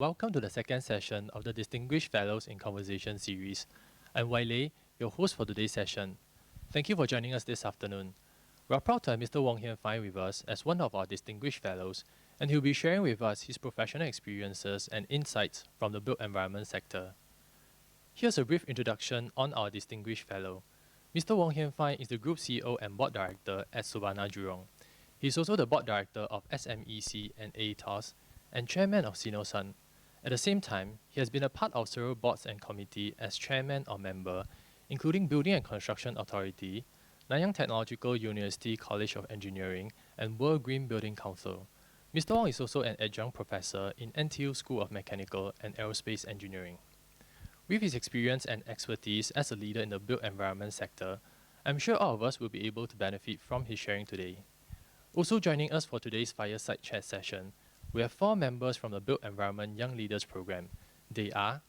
Welcome to the second session of the Distinguished Fellows in Conversation series. I'm Wai, your host for today's session. Thank you for joining us this afternoon. We are proud to have Mr. Wong Heang with us as one of our Distinguished Fellows, and he'll be sharing with us his professional experiences and insights from the built environment sector. Here's a brief introduction on our Distinguished Fellow. Mr. Wong Heang is the Group CEO and Board Director at Suvarna Jurong. He is also the Board Director of SMEC and ATOS and Chairman of Sinosun. At the same time, he has been a part of several boards and committees as Chairman or member, including Building and Construction Authority, Nanyang Technological University College of Engineering, and World Green Building Council. Mr. Wong is also an adjunct professor in NTU School of Mechanical and Aerospace Engineering. With his experience and expertise as a leader in the built environment sector, I'm sure all of us will be able to benefit from his sharing today. Also joining us for today's fireside chat session, we have 4 members from the Built Environment Young Leaders Program. They are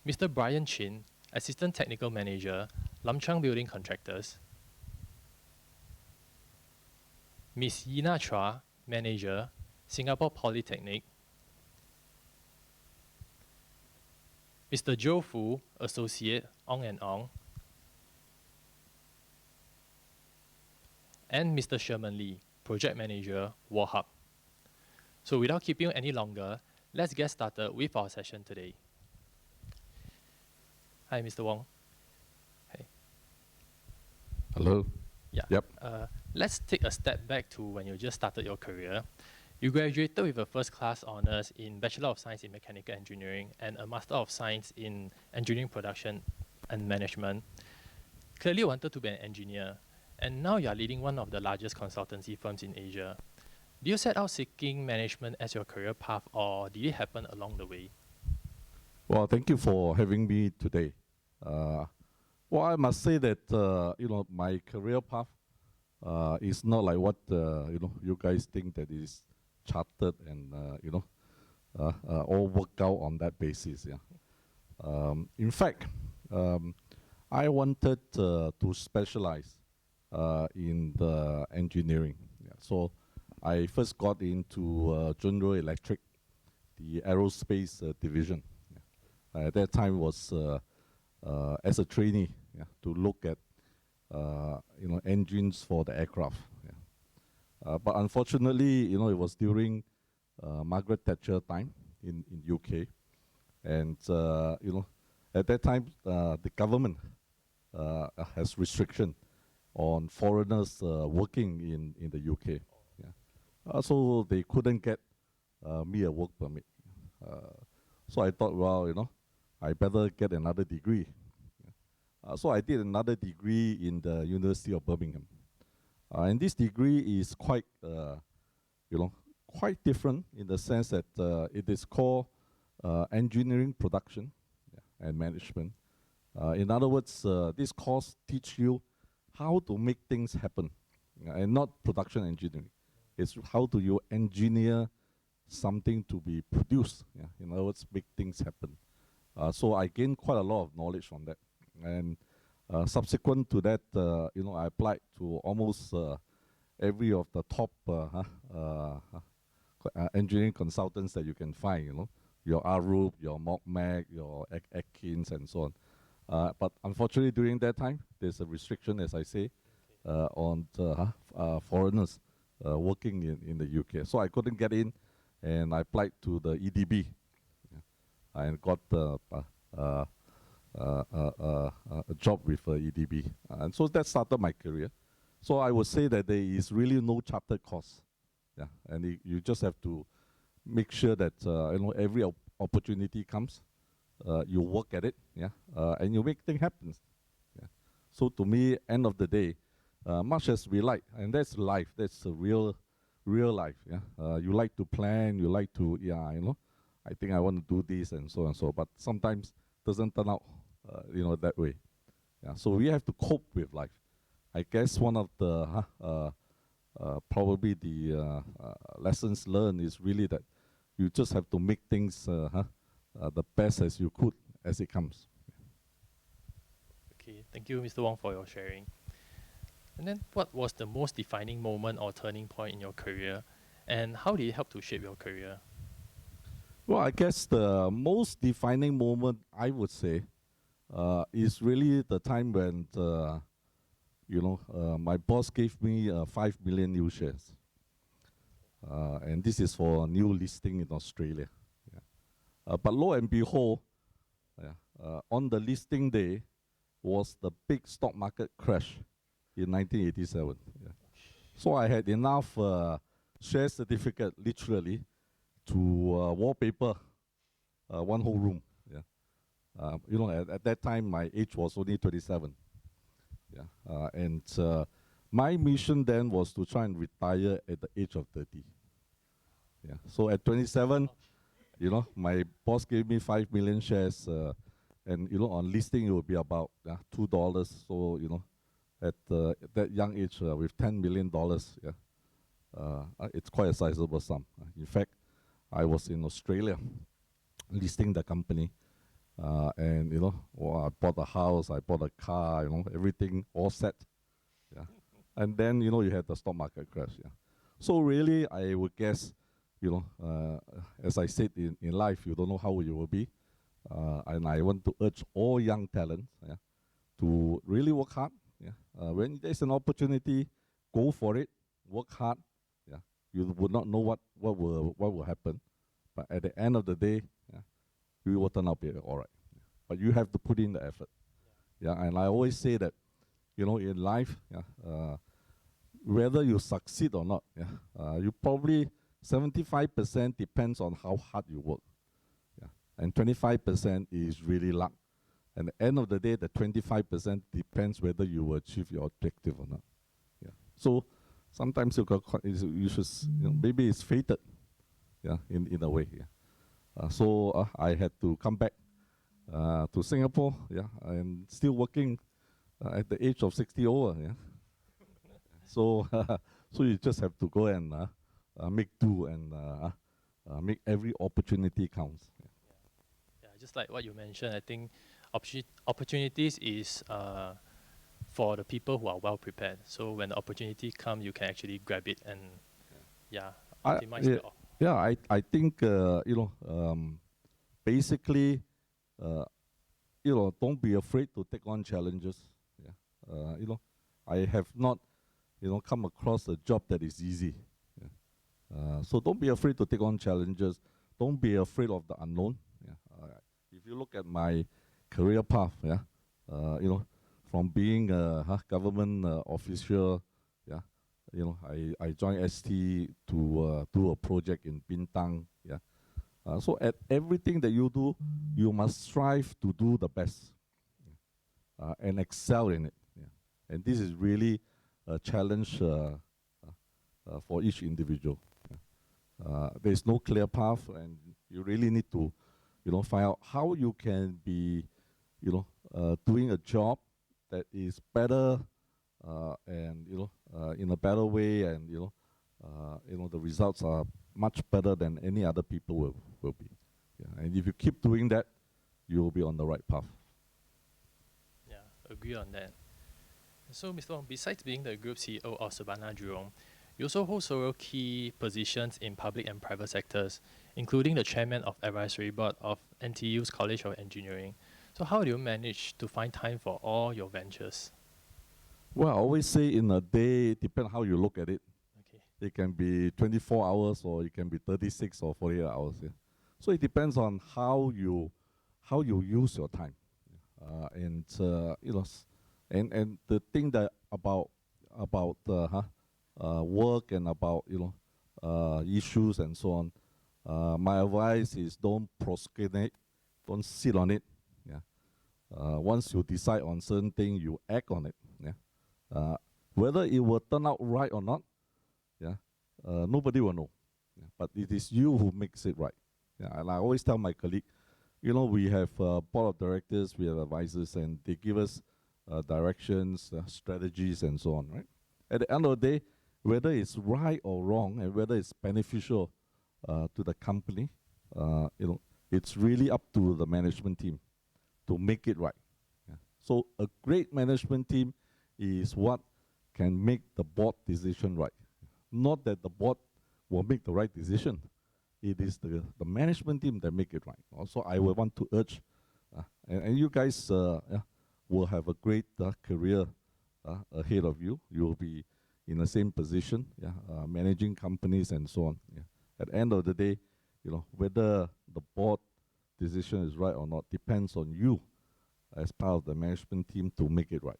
Mr. Brian Chin, Assistant Technical Manager, Lam Chang Building Contractors; Ms. Yina Chua, Manager, Singapore Polytechnic; Mr. Joe Fu, Associate, Ong and Ong; and Mr. Sherman Lee, Project Manager, Warhub. So without keeping you any longer, let's get started with our session today. Hi, Mr. Wong. Hey. Hello. Yeah. Yep. Let's take a step back to when you just started your career. You graduated with a first class honours in Bachelor of Science in Mechanical Engineering and a Master of Science in Engineering Production and Management. Clearly you wanted to be an engineer, and now you are leading one of the largest consultancy firms in Asia. Did you set out seeking management as your career path, or did it happen along the way? Well, thank you for having me today. Well, I must say that my career path is not like what you guys think that is chartered and all worked out on that basis. Yeah. In fact, I wanted to specialize in the engineering. Yeah. So I first got into General Electric, the aerospace division. Yeah. At that time was as a trainee, yeah, to look at engines for the aircraft. Yeah. But unfortunately, it was during Margaret Thatcher time in UK, and at that time the government has restriction on foreigners working in the UK. So they couldn't get me a work permit. So I thought, well, I better get another degree. So I did another degree in the University of Birmingham. And this degree is quite, quite different in the sense that it is called engineering production, yeah, and management. In other words, this course teach you how to make things happen, and not production engineering. It's how do you engineer something to be produced. Yeah? In other words, make things happen. So I gained quite a lot of knowledge from that. And subsequent to that, I applied to almost every of the top engineering consultants that you can find. Your Arup, your Mokmak, your Atkins, and so on. But unfortunately, during that time, there's a restriction, as I say, on foreigners working in the UK. So I couldn't get in, and I applied to the EDB, yeah, and got a job with EDB. And so that started my career. So I would say that there is really no chartered course. Yeah, and you just have to make sure that every opportunity comes, you work at it, yeah, and you make things happen. Yeah. So to me, end of the day, much as we like, and that's life, that's a real life. Yeah, you like to plan, you like to, I think I want to do this and so and so, but sometimes doesn't turn out, that way. Yeah, so we have to cope with life. I guess one of the probably the lessons learned is really that you just have to make things the best as you could as it comes. Okay, thank you, Mr. Wong, for your sharing. And then what was the most defining moment or turning point in your career, and how did it help to shape your career? Well, I guess the most defining moment, I would say, is really the time when, my boss gave me 5 million new shares. And this is for a new listing in Australia. Yeah. But lo and behold, on the listing day was the big stock market crash in 1987. Yeah. So I had enough share certificate, literally, to wallpaper one whole room. Yeah. At that time, my age was only 27. Yeah. And my mission then was to try and retire at the age of 30. Yeah. So at 27, my boss gave me 5 million shares, and on listing it would be about $2. So at that young age, with $10 million, it's quite a sizable sum. In fact, I was in Australia listing the company, and I bought a house, I bought a car, everything all set. Yeah. And then you had the stock market crash. Yeah. So really, I would guess, as I said in life, you don't know how you will be, and I want to urge all young talents, to really work hard. Yeah. When there's an opportunity, go for it, work hard. Yeah. You would not know what will happen, but at the end of the day, you will turn out be all right. Yeah. But you have to put in the effort. Yeah. And I always say that, in life, whether you succeed or not, you probably 75% depends on how hard you work. Yeah. And 25% is really luck. And at the end of the day, the 25% depends whether you will achieve your objective or not. Yeah. So sometimes you should, maybe it's fated, in a way. Yeah. So I had to come back to Singapore, and still working at the age of 60 over. Yeah. So so you just have to go and make do and make every opportunity counts. Yeah. Yeah, just like what you mentioned, I think opportunities is for the people who are well prepared. So when the opportunity comes, you can actually grab it and optimize the I think basically don't be afraid to take on challenges. Yeah. I have not come across a job that is easy. Yeah. So don't be afraid to take on challenges. Don't be afraid of the unknown. Yeah. If you look at my career path, from being a government official, I joined ST to do a project in Bintang. Yeah. So at everything that you do, you must strive to do the best, and excel in it. Yeah. And this is really a challenge for each individual. Yeah. There's no clear path, and you really need to, find out how you can be, doing a job that is better, and in a better way, and the results are much better than any other people will be. Yeah. And if you keep doing that, you will be on the right path. Yeah, agree on that. So, Mr. Wong, besides being the Group CEO of Savannah Jurong, you also hold several key positions in public and private sectors, including the Chairman of Advisory Board of NTU's College of Engineering. So how do you manage to find time for all your ventures? Well, I always say in a day, it depends how you look at it. Okay. It can be 24 hours or it can be 36 or 48 hours. Yeah. So it depends on how you use your time. And the thing that about work and about issues and so on, my advice is don't procrastinate, don't sit on it. Yeah. Once you decide on certain thing, you act on it. Yeah. Whether it will turn out right or not, nobody will know. Yeah. But it is you who makes it right. Yeah. And I always tell my colleague, we have board of directors, we have advisors, and they give us directions, strategies, and so on. Right. At the end of the day, whether it's right or wrong, and whether it's beneficial to the company, it's really up to the management team to make it right. Yeah. So a great management team is what can make the board decision right. Not that the board will make the right decision. it is the management team that make it right. Also, I will want to urge, and you guys will have a great career ahead of you. You will be in the same position, managing companies and so on. Yeah. At the end of the day, whether the board decision is right or not depends on you as part of the management team to make it right.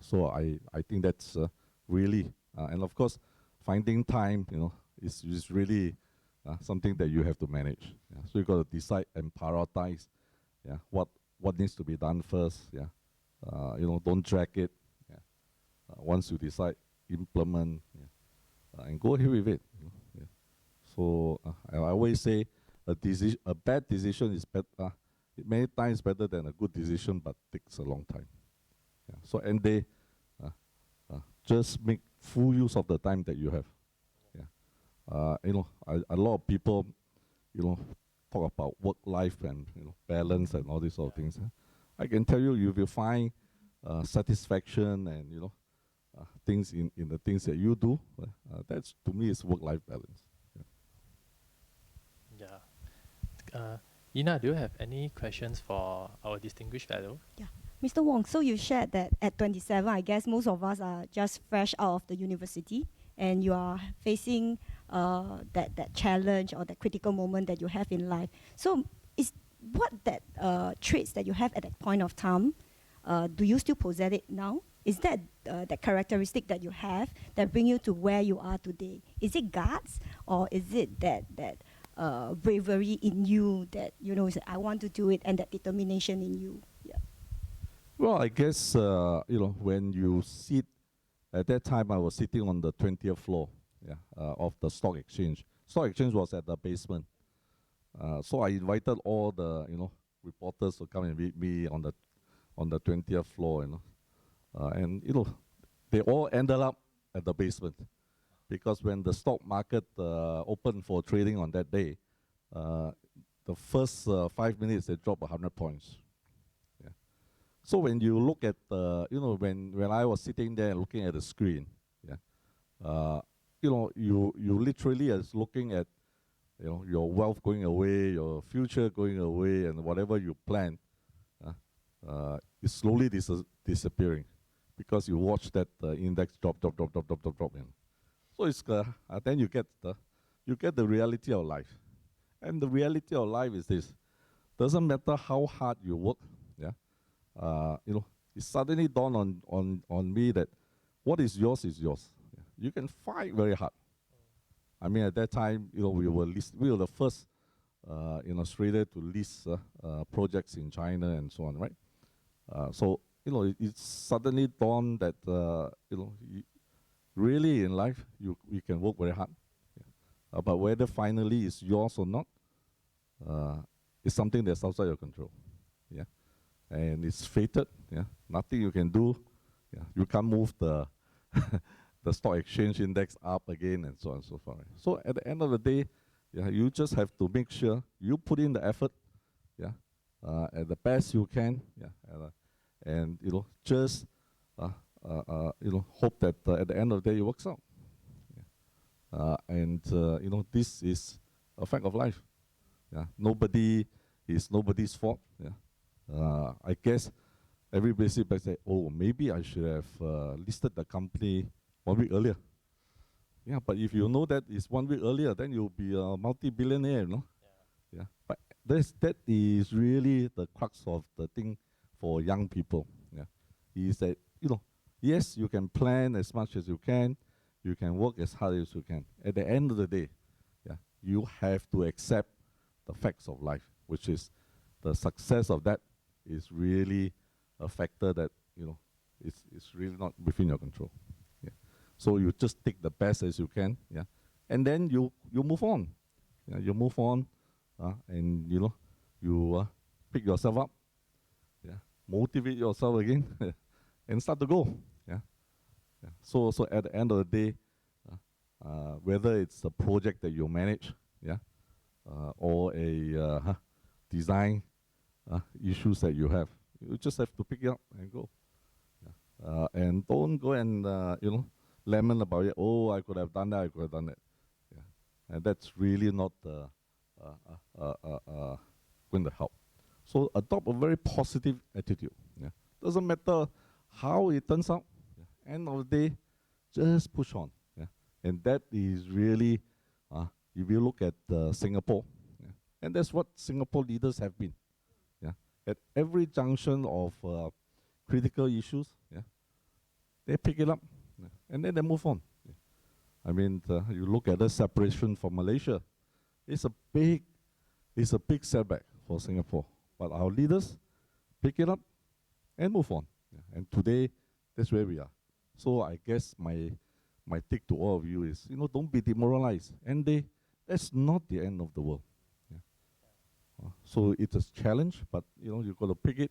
So I think that's really, and of course, finding time, is really something that you have to manage. Yeah. So you got to decide and prioritize, what needs to be done first. Yeah. Don't drag it. Yeah. Once you decide, implement, and go ahead with it. Yeah. So I always say a bad decision is many times better than a good decision, but takes a long time. Yeah. So and they just make full use of the time that you have. Yeah. A lot of people, talk about work life and balance and all these sort of things. I can tell you, you will find satisfaction and things in the things that you do. That's to me is work life balance. Yeah. Ina, do you have any questions for our distinguished fellow? Yeah. Mr. Wong, so you shared that at 27, I guess most of us are just fresh out of the university and you are facing that challenge or that critical moment that you have in life. So is what that traits that you have at that point of time, do you still possess it now? Is that that characteristic that you have that bring you to where you are today? Is it guts or is it that bravery in you that, I want to do it and that determination in you? Yeah. Well, I guess, when you sit, at that time I was sitting on the 20th floor of the stock exchange. Stock exchange was at the basement. So I invited all the, reporters to come and meet me on the 20th floor, and, they all ended up at the basement. Because when the stock market opened for trading on that day, the first 5 minutes they dropped 100 points. Yeah. So when you look at when I was sitting there looking at the screen, you literally is looking at your wealth going away, your future going away, and whatever you plan, is slowly disappearing, because you watch that index drop. So it's then you get the reality of life, and the reality of life is this: doesn't matter how hard you work, it suddenly dawned on me that what is yours is yours. Yeah. You can fight very hard. I mean, at that time, we were the first in Australia to list projects in China and so on, right? So it suddenly dawned that really in life, you can work very hard. Yeah. But whether finally it's yours or not, is something that's outside your control. Yeah. And it's fated. Yeah. Nothing you can do. Yeah. You can't move the the stock exchange index up again and so on and so forth. So at the end of the day, you just have to make sure you put in the effort, at the best you can, and just hope that at the end of the day it works out. Yeah. And this is a fact of life. Yeah. Nobody is nobody's fault. Yeah. I guess everybody sit back and say, oh, maybe I should have listed the company 1 week earlier. Yeah, but if you know that it's 1 week earlier, then you'll be a multi-billionaire, Yeah. But that is really the crux of the thing for young people. Yeah. Is that, yes, you can plan as much as you can work as hard as you can. At the end of the day, you have to accept the facts of life, which is the success of that is really a factor that, it's really not within your control. Yeah. So you just take the best as you can, and then you move on. Yeah, you move on, and you pick yourself up, motivate yourself again, and start to go. Yeah. So at the end of the day, whether it's a project that you manage, or a design issues that you have, you just have to pick it up and go. And don't go and lament about it. Oh, I could have done that. I could have done that. Yeah. And that's really not the going to help. So adopt a very positive attitude. Yeah. Doesn't matter how it turns out. Yeah. End of the day, just push on. Yeah. And that is really, if you look at Singapore, yeah, and that's what Singapore leaders have been. Yeah. At every junction of critical issues, yeah, they pick it up, yeah, and then they move on. Yeah. I mean, you look at the separation from Malaysia, it's a big setback for Singapore. But our leaders pick it up and move on. Yeah. And today, that's where we are. So I guess my take to all of you is, don't be demoralized. And that's not the end of the world. Yeah. So it's a challenge, but you've got to pick it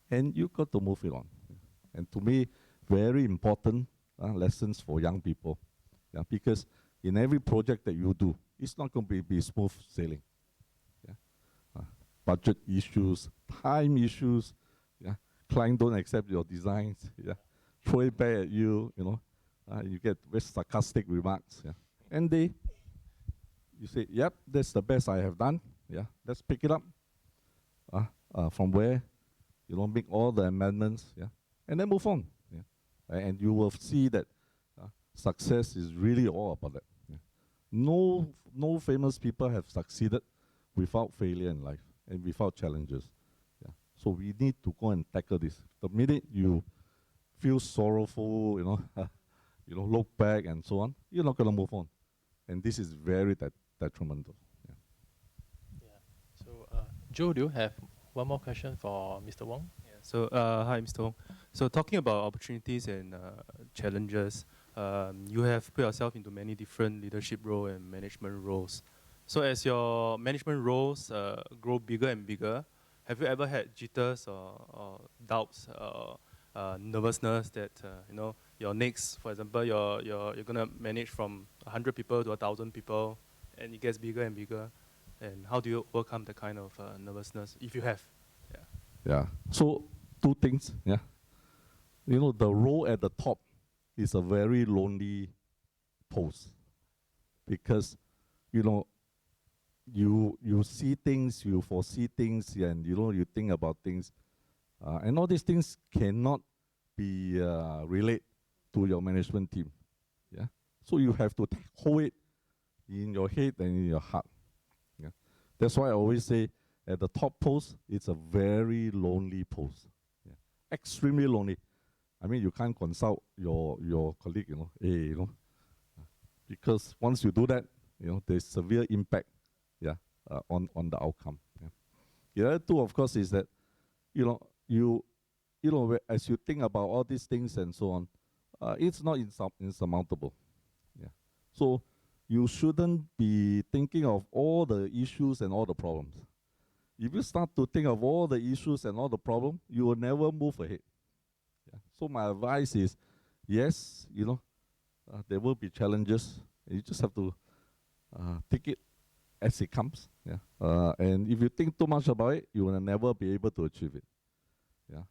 and you've got to move it on. Yeah. And to me, very important lessons for young people. Yeah, because in every project that you do, it's not going to be smooth sailing. Budget issues, time issues, yeah. Client don't accept your designs, yeah. Throw it back at you, you get very sarcastic remarks, yeah. And you say, yep, that's the best I have done, yeah. Let's pick it up. From where, make all the amendments, yeah, and then move on, yeah. And you will see that success is really all about that. Yeah. No famous people have succeeded without failure in life and without challenges. Yeah. So we need to go and tackle this. The minute you feel sorrowful, look back and so on, you're not going to move on. And this is very detrimental. Yeah. Yeah. So, Joe, do you have one more question for Mr. Wong? Yeah. So, hi, Mr. Wong. So, talking about opportunities and challenges, you have put yourself into many different leadership roles and management roles. So as your management roles grow bigger and bigger, have you ever had jitters or doubts, nervousness that your next, for example, you're gonna manage from 100 people to 1,000 people, and it gets bigger and bigger, and how do you overcome that kind of nervousness if you have? Yeah. Yeah. So 2 things. Yeah. The role at the top is a very lonely post because you see things, you foresee things, and you think about things, and all these things cannot be relayed to your management team. Yeah, so you have to hold it in your head and in your heart. Yeah, that's why I always say at the top post, it's a very lonely post. Yeah, extremely lonely. I mean, you can't consult your colleague, because once you do that, there's severe impact. Yeah, on the outcome. Yeah. The other 2, of course, is that as you think about all these things and so on, it's not insurmountable. Yeah. So you shouldn't be thinking of all the issues and all the problems. If you start to think of all the issues and all the problems, you will never move ahead. Yeah. So my advice is, yes, there will be challenges. You just have to take it as it comes, yeah. And if you think too much about it, you will never be able to achieve it. Yeah.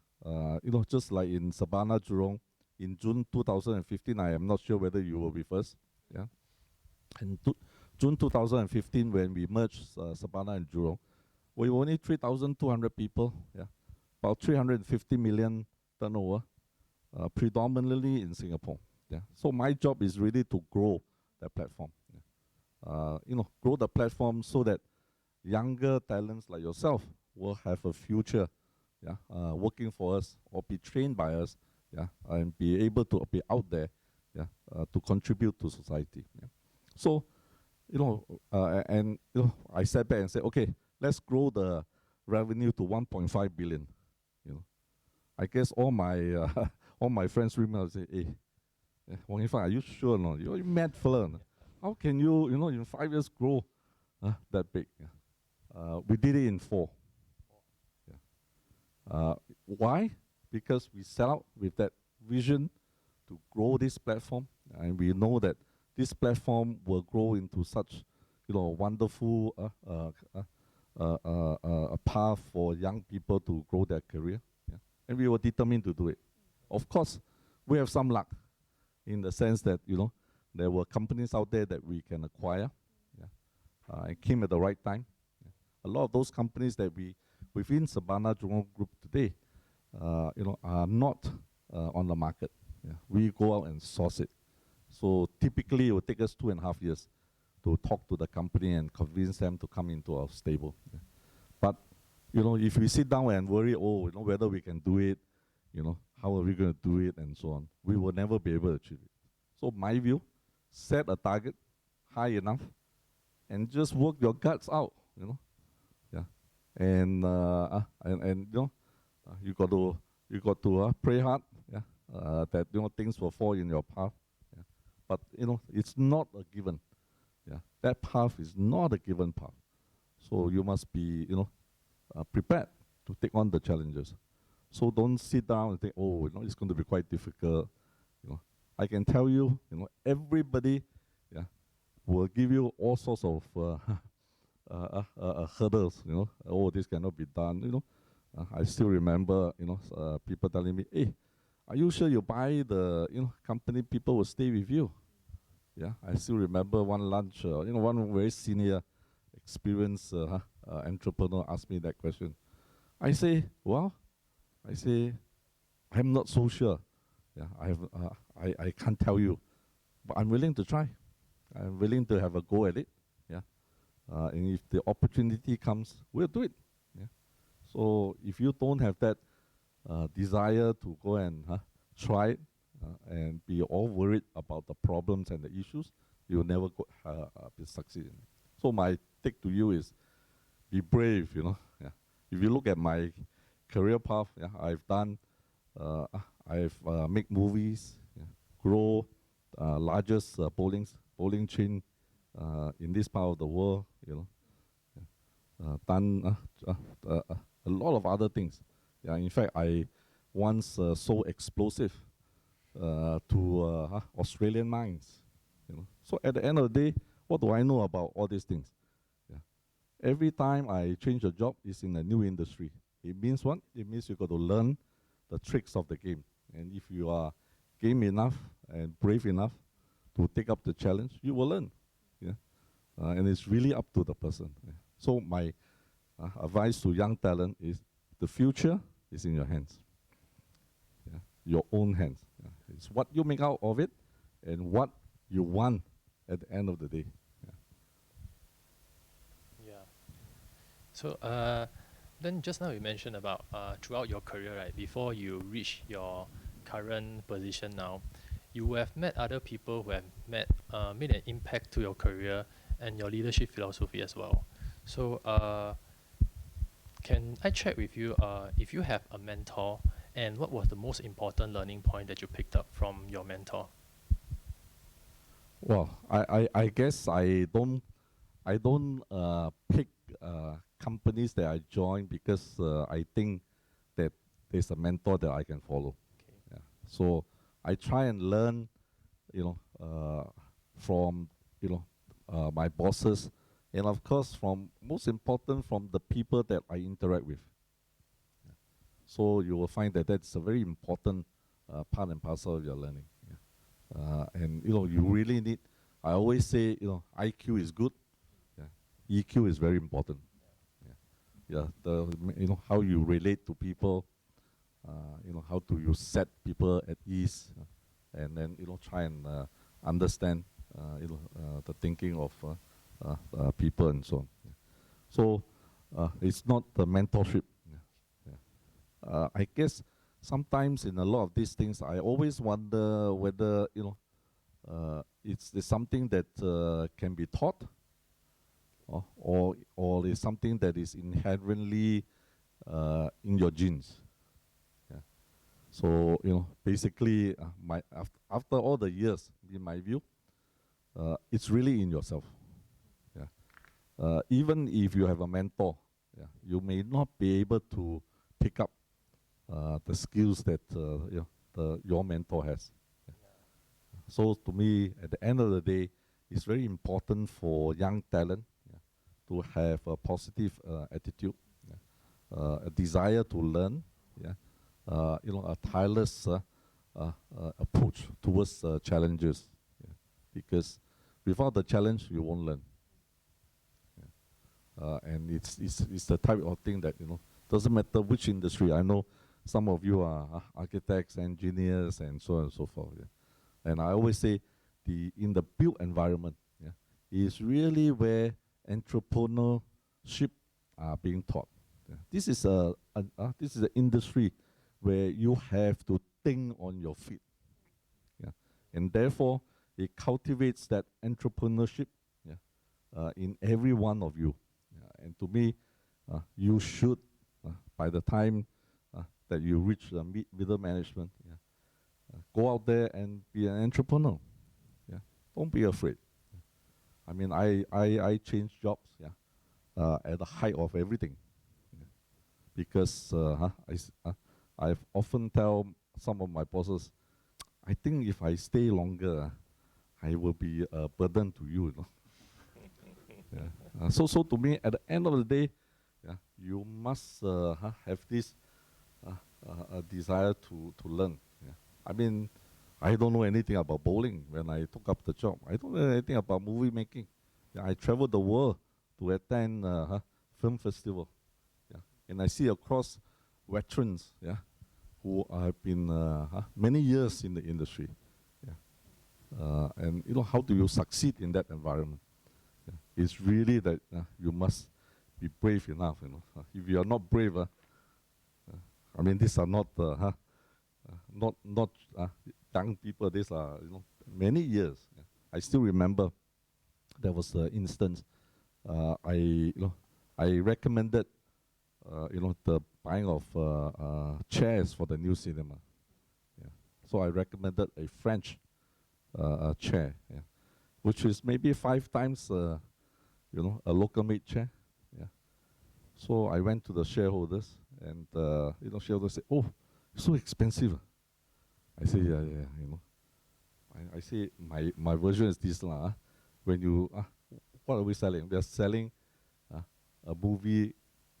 Just like in Sabana Jurong, in June 2015, I am not sure whether you will be first. Yeah. In June 2015, when we merged Sabana and Jurong, we were only 3,200 people. Yeah. About 350 million turnover, predominantly in Singapore. Yeah. So my job is really to grow that platform. Grow the platform so that younger talents like yourself will have a future, yeah, working for us or be trained by us, yeah, and be able to be out there, yeah, to contribute to society. Yeah. So, I sat back and said, okay, let's grow the revenue to 1.5 billion. I guess all my friends remember say, hey, Wong Yin Fang, are you sure or not? You're a mad fella. How can you, in 5 years grow that big? Yeah. We did it in 4. Yeah. Why? Because we set out with that vision to grow this platform, and we know that this platform will grow into such, wonderful a path for young people to grow their career. Yeah. And we were determined to do it. Of course, we have some luck in the sense that, there were companies out there that we can acquire. Yeah. it came at the right time. A lot of those companies that within Sabana Jurong Group today, are not on the market. Yeah. We go out and source it. So typically, it will take us 2.5 years to talk to the company and convince them to come into our stable. Yeah. But if we sit down and worry, whether we can do it, how are we going to do it, and so on, we will never be able to achieve it. So my view, set a target high enough, and just work your guts out. Yeah, and you got to pray hard. Yeah, that things will fall in your path. Yeah, but it's not a given. Yeah, that path is not a given path. So you must be prepared to take on the challenges. So don't sit down and think, it's going to be quite difficult. I can tell you, everybody, will give you all sorts of hurdles. This cannot be done. I still remember, people telling me, "Hey, are you sure you buy the, company people will stay with you?" Yeah, I still remember one lunch. One very senior, experienced entrepreneur asked me that question. I say, I'm not so sure. Yeah, I can't tell you, but I'm willing to try. I'm willing to have a go at it. Yeah, and if the opportunity comes, we'll do it. Yeah. So if you don't have that desire to go and try it and be all worried about the problems and the issues, you'll never be succeeding. So my take to you is, be brave. Yeah. If you look at my career path, I've done. I've made movies, grow largest bowling chain in this part of the world. Done a lot of other things. Yeah, in fact, I once sold explosive to Australian mines. So at the end of the day, what do I know about all these things? Yeah. Every time I change a job, it's in a new industry. It means what? It means you got to learn the tricks of the game. And if you are game enough and brave enough to take up the challenge, you will learn. Yeah, and it's really up to the person. Yeah. So my advice to young talent is, the future is in your hands. Yeah, your own hands. Yeah. It's what you make out of it, and what you want at the end of the day. Yeah. So then just now you mentioned about throughout your career, right, before you reach your current position now, you have met other people who have made an impact to your career and your leadership philosophy as well. So can I check with you if you have a mentor, and what was the most important learning point that you picked up from your mentor? Well, I guess I don't pick companies that I join because I think that there's a mentor that I can follow. Okay. Yeah. So I try and learn, from my bosses, and of course most important from the people that I interact with. Yeah. So you will find that that's a very important part and parcel of your learning. Yeah. And you really need. I always say IQ is good. Yeah. EQ is very important. Yeah, how you relate to people, how do you set people at ease, and then try and understand the thinking of people and so on. Yeah. So it's not the mentorship. Yeah. Yeah. I guess sometimes in a lot of these things, I always wonder whether it's something that can be taught. Or is something that is inherently in your genes. Yeah. So basically, after all the years, in my view, it's really in yourself. Yeah. Even if you have a mentor, you may not be able to pick up the skills that your mentor has. Yeah. So to me, at the end of the day, it's very important for young talent to have a positive attitude, a desire to learn, a tireless approach towards challenges. Yeah. Because without the challenge, you won't learn. And it's the type of thing that, doesn't matter which industry. I know some of you are architects, engineers, and so on and so forth. Yeah. And I always say, in the built environment, yeah, is really where entrepreneurship are being taught. Yeah. This is an industry where you have to think on your feet. Yeah. And therefore, it cultivates that entrepreneurship, yeah, in every one of you. Yeah. And to me, you should, by the time that you reach middle management, yeah, go out there and be an entrepreneur. Yeah. Don't be afraid. I mean, I changed jobs, yeah, at the height of everything. Yeah. Because I've often tell some of my bosses, I think if I stay longer, I will be a burden to you. Yeah. So to me, at the end of the day, yeah, you must have this a desire to learn. Yeah. I mean, I don't know anything about bowling when I took up the job. I don't know anything about movie making. Yeah, I traveled the world to attend film festival. Yeah. And I see across veterans, yeah, who have been many years in the industry. Yeah. And how do you succeed in that environment? Yeah. It's really that you must be brave enough. If you are not brave, I mean, these are not not young people. These are many years. Yeah. I still remember there was an instance. I recommended the buying of chairs for the new cinema. Yeah. So I recommended a French chair, yeah, which is maybe 5 times a local made chair. Yeah. So I went to the shareholders, and shareholders said, "Oh, so expensive." I say, "Yeah. I say my version is this lah. When you what are we selling? We are selling a movie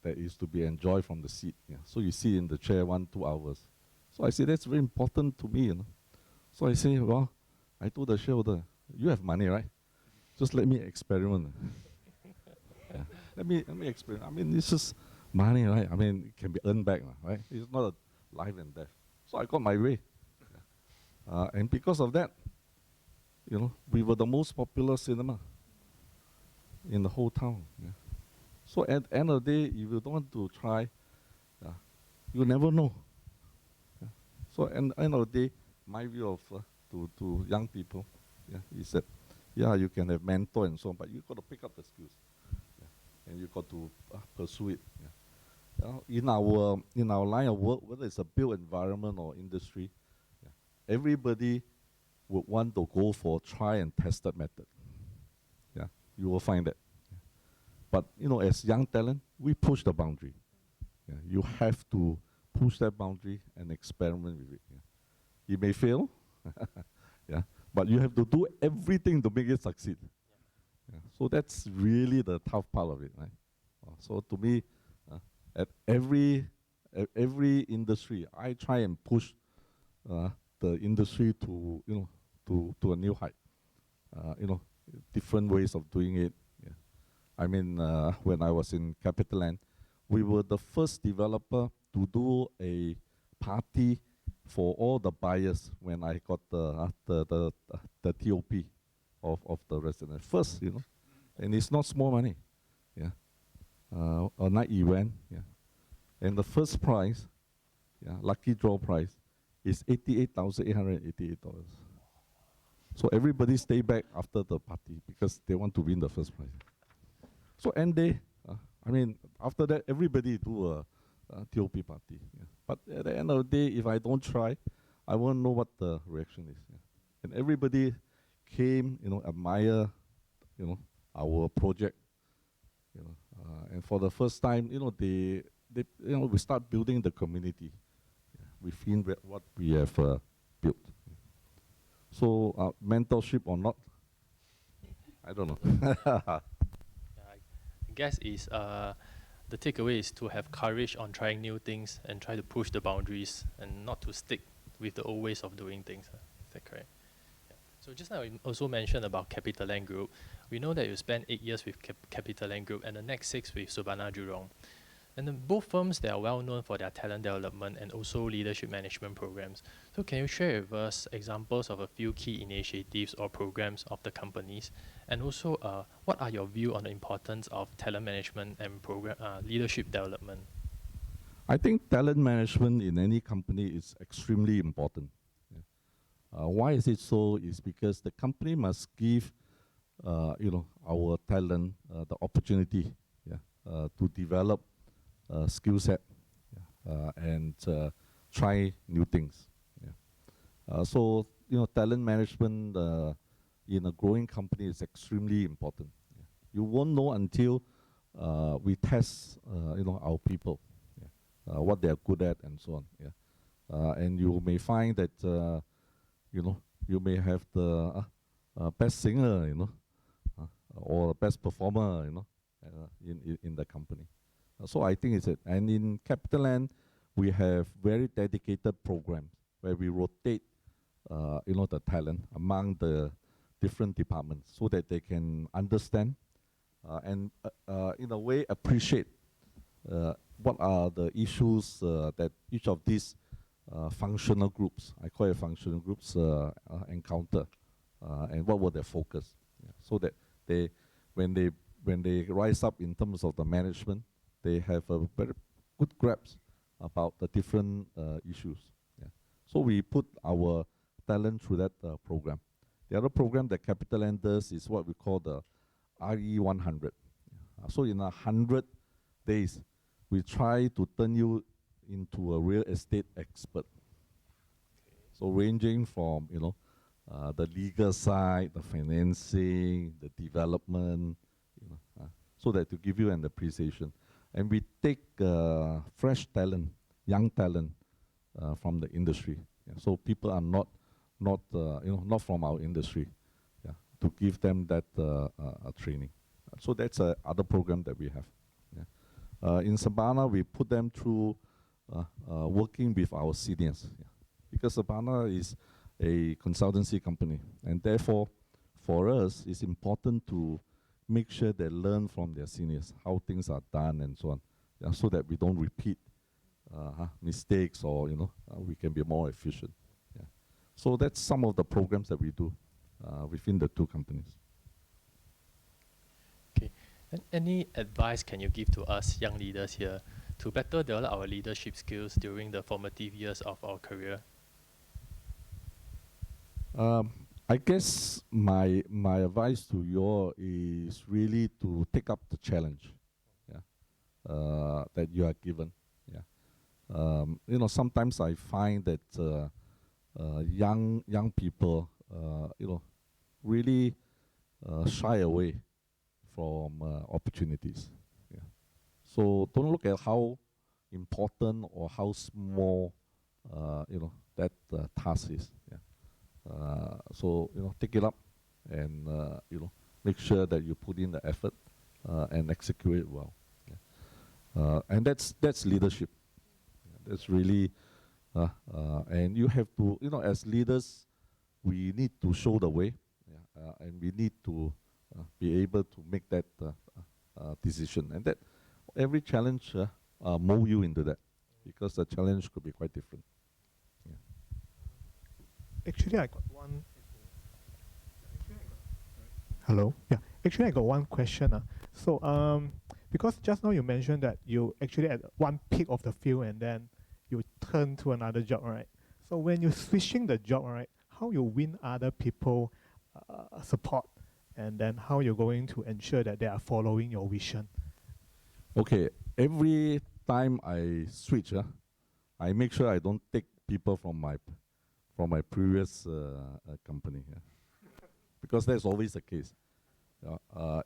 that is to be enjoyed from the seat. Yeah. So you sit in the chair 1-2 hours. So I say that's very important to me. So I say, well, I told the shareholder, you have money, right? Just let me experiment. Yeah. Let me experiment. I mean, it's just money, right? I mean, it can be earned back, right? It's not a life and death. So I got my way. And because of that, we were the most popular cinema in the whole town. Yeah. So at the end of the day, if you don't want to try, you never know. Yeah. So at the end of the day, my view of to young people, yeah, is that, yeah, you can have mentor and so on, but you got to pick up the skills, yeah, and you got to pursue it. Yeah. In our line of work, whether it's a built environment or industry, yeah, everybody would want to go for try and tested method. Yeah, you will find that. Yeah. But as young talent, we push the boundary. Yeah. You have to push that boundary and experiment with it. Yeah. You may fail, yeah, but you have to do everything to make it succeed. Yeah. So that's really the tough part of it, right? So to me, at every industry, I try and push the industry to to a new height. Different ways of doing it. Yeah. I mean, when I was in CapitaLand, we were the first developer to do a party for all the buyers when I got the TOP of the resident. First, and it's not small money. Yeah. A night event. Yeah. And the first prize, yeah, lucky draw prize, is $88,888. So everybody stay back after the party because they want to win the first prize. So end day, I mean, after that, everybody do a TOP party. Yeah. But at the end of the day, if I don't try, I won't know what the reaction is. Yeah. And everybody came, admire, our project. And for the first time, they we start building the community. Yeah. Within what we have built. So mentorship or not, I don't know. Yeah, I guess is the takeaway is to have courage on trying new things and try to push the boundaries and not to stick with the old ways of doing things. Is that correct? Yeah. So just now you also mentioned about CapitaLand Group. We know that you spent 8 years with CapitaLand Group and the next 6 with Surbana Jurong. And then both firms, they are well known for their talent development and also leadership management programs. So can you share with us examples of a few key initiatives or programs of the companies? And also, what are your view on the importance of talent management and program leadership development? I think talent management in any company is extremely important. Yeah. Why is it so? Is because the company must give, our talent the opportunity, to develop skill set, and try new things. Yeah. So talent management in a growing company is extremely important. Yeah. You won't know until we test, our people, what they are good at and so on. Yeah. And you may find that you may have the best singer, or best performer, in the company. So I think it's it. And in CapitaLand, we have very dedicated programs where we rotate, the talent among the different departments so that they can understand and, in a way, appreciate what are the issues that each of these functional groups, I call it functional groups, encounter, and what were their focus, so that when they rise up in terms of the management, they have a very good grasp about the different issues. Yeah. So we put our talent through that program. The other program that CapitaLand does is what we call the RE100. So in 100 days, we try to turn you into a real estate expert. So ranging from the legal side, the financing, the development, so that to give you an appreciation. And we take fresh talent, young talent from the industry. Yeah. So people are not from our industry, to give them that training. So that's other program that we have. Yeah. In Surbana, we put them through working with our seniors, because Surbana is a consultancy company, and therefore, for us, it's important to make sure they learn from their seniors how things are done and so on, so that we don't repeat mistakes, or we can be more efficient. Yeah. So that's some of the programs that we do within the two companies. Okay. And any advice can you give to us young leaders here to better develop our leadership skills during the formative years of our career? I guess my advice to you all is really to take up the challenge, that you are given. Yeah. Sometimes I find that young people, really shy away from opportunities. Yeah. So don't look at how important or how small, that task is. Yeah. So take it up, and make sure that you put in the effort and execute it well. Yeah. And that's leadership. Yeah. That's really, and you have to, as leaders, we need to show the way, and we need to be able to make that decision, and that every challenge mold you into that, because the challenge could be quite different. Actually, I got one. Hello. Yeah. Actually, I got one question. So, because just now you mentioned that you actually at one peak of the field and then you turn to another job, right? So when you're switching the job, right, how you win other people support, and then how you're going to ensure that they are following your vision? Okay. Every time I switch, I make sure I don't take people from my previous company, because that's always the case.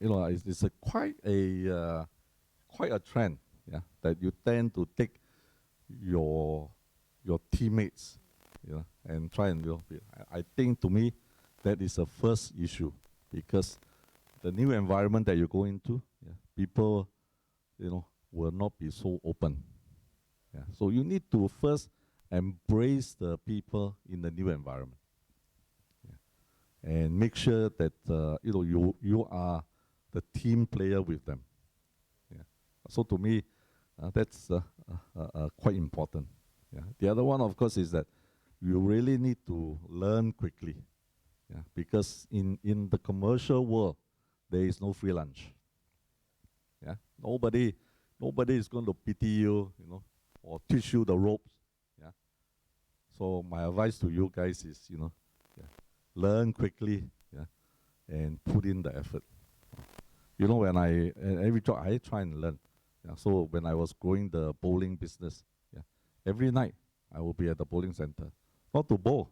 It's quite a trend, that you tend to take your teammates, and try and I think, to me, that is the first issue, because the new environment that you go into, people, will not be so open. Yeah. So you need to first embrace the people in the new environment. and make sure that you are the team player with them. Yeah. So to me, that's quite important. Yeah. The other one, of course, is that you really need to learn quickly. Yeah. Because in the commercial world, there is no free lunch. Yeah. Nobody is going to pity you, or teach you the ropes. Yeah. So my advice to you guys is, learn quickly, yeah, and put in the effort. When every job I try and learn. Yeah. So when I was growing the bowling business, yeah, every night I will be at the bowling center, not to bowl,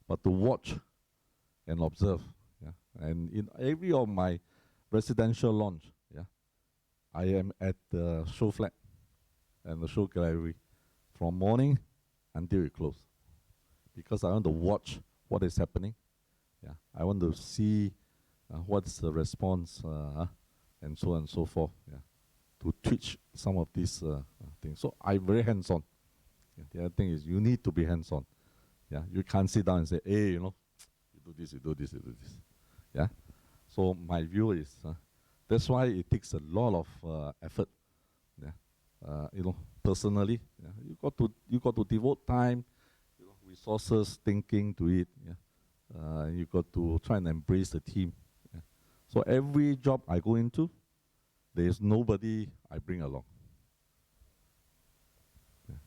but to watch and observe. Yeah. And in every of my residential launch, yeah, I am at the show flat and the show gallery from morning until it close, because I want to watch what is happening. Yeah, I want to see what's the response and so on and so forth. Yeah, to teach some of these things. So I'm very hands-on. Yeah, the other thing is you need to be hands-on. Yeah, you can't sit down and say, hey, you do this, you do this, you do this. Yeah. So my view is that's why it takes a lot of effort. Yeah. Personally, yeah, you got to devote time, resources, thinking to it. Yeah. You got to try and embrace the team. Yeah. So every job I go into, there is nobody I bring along. Yeah.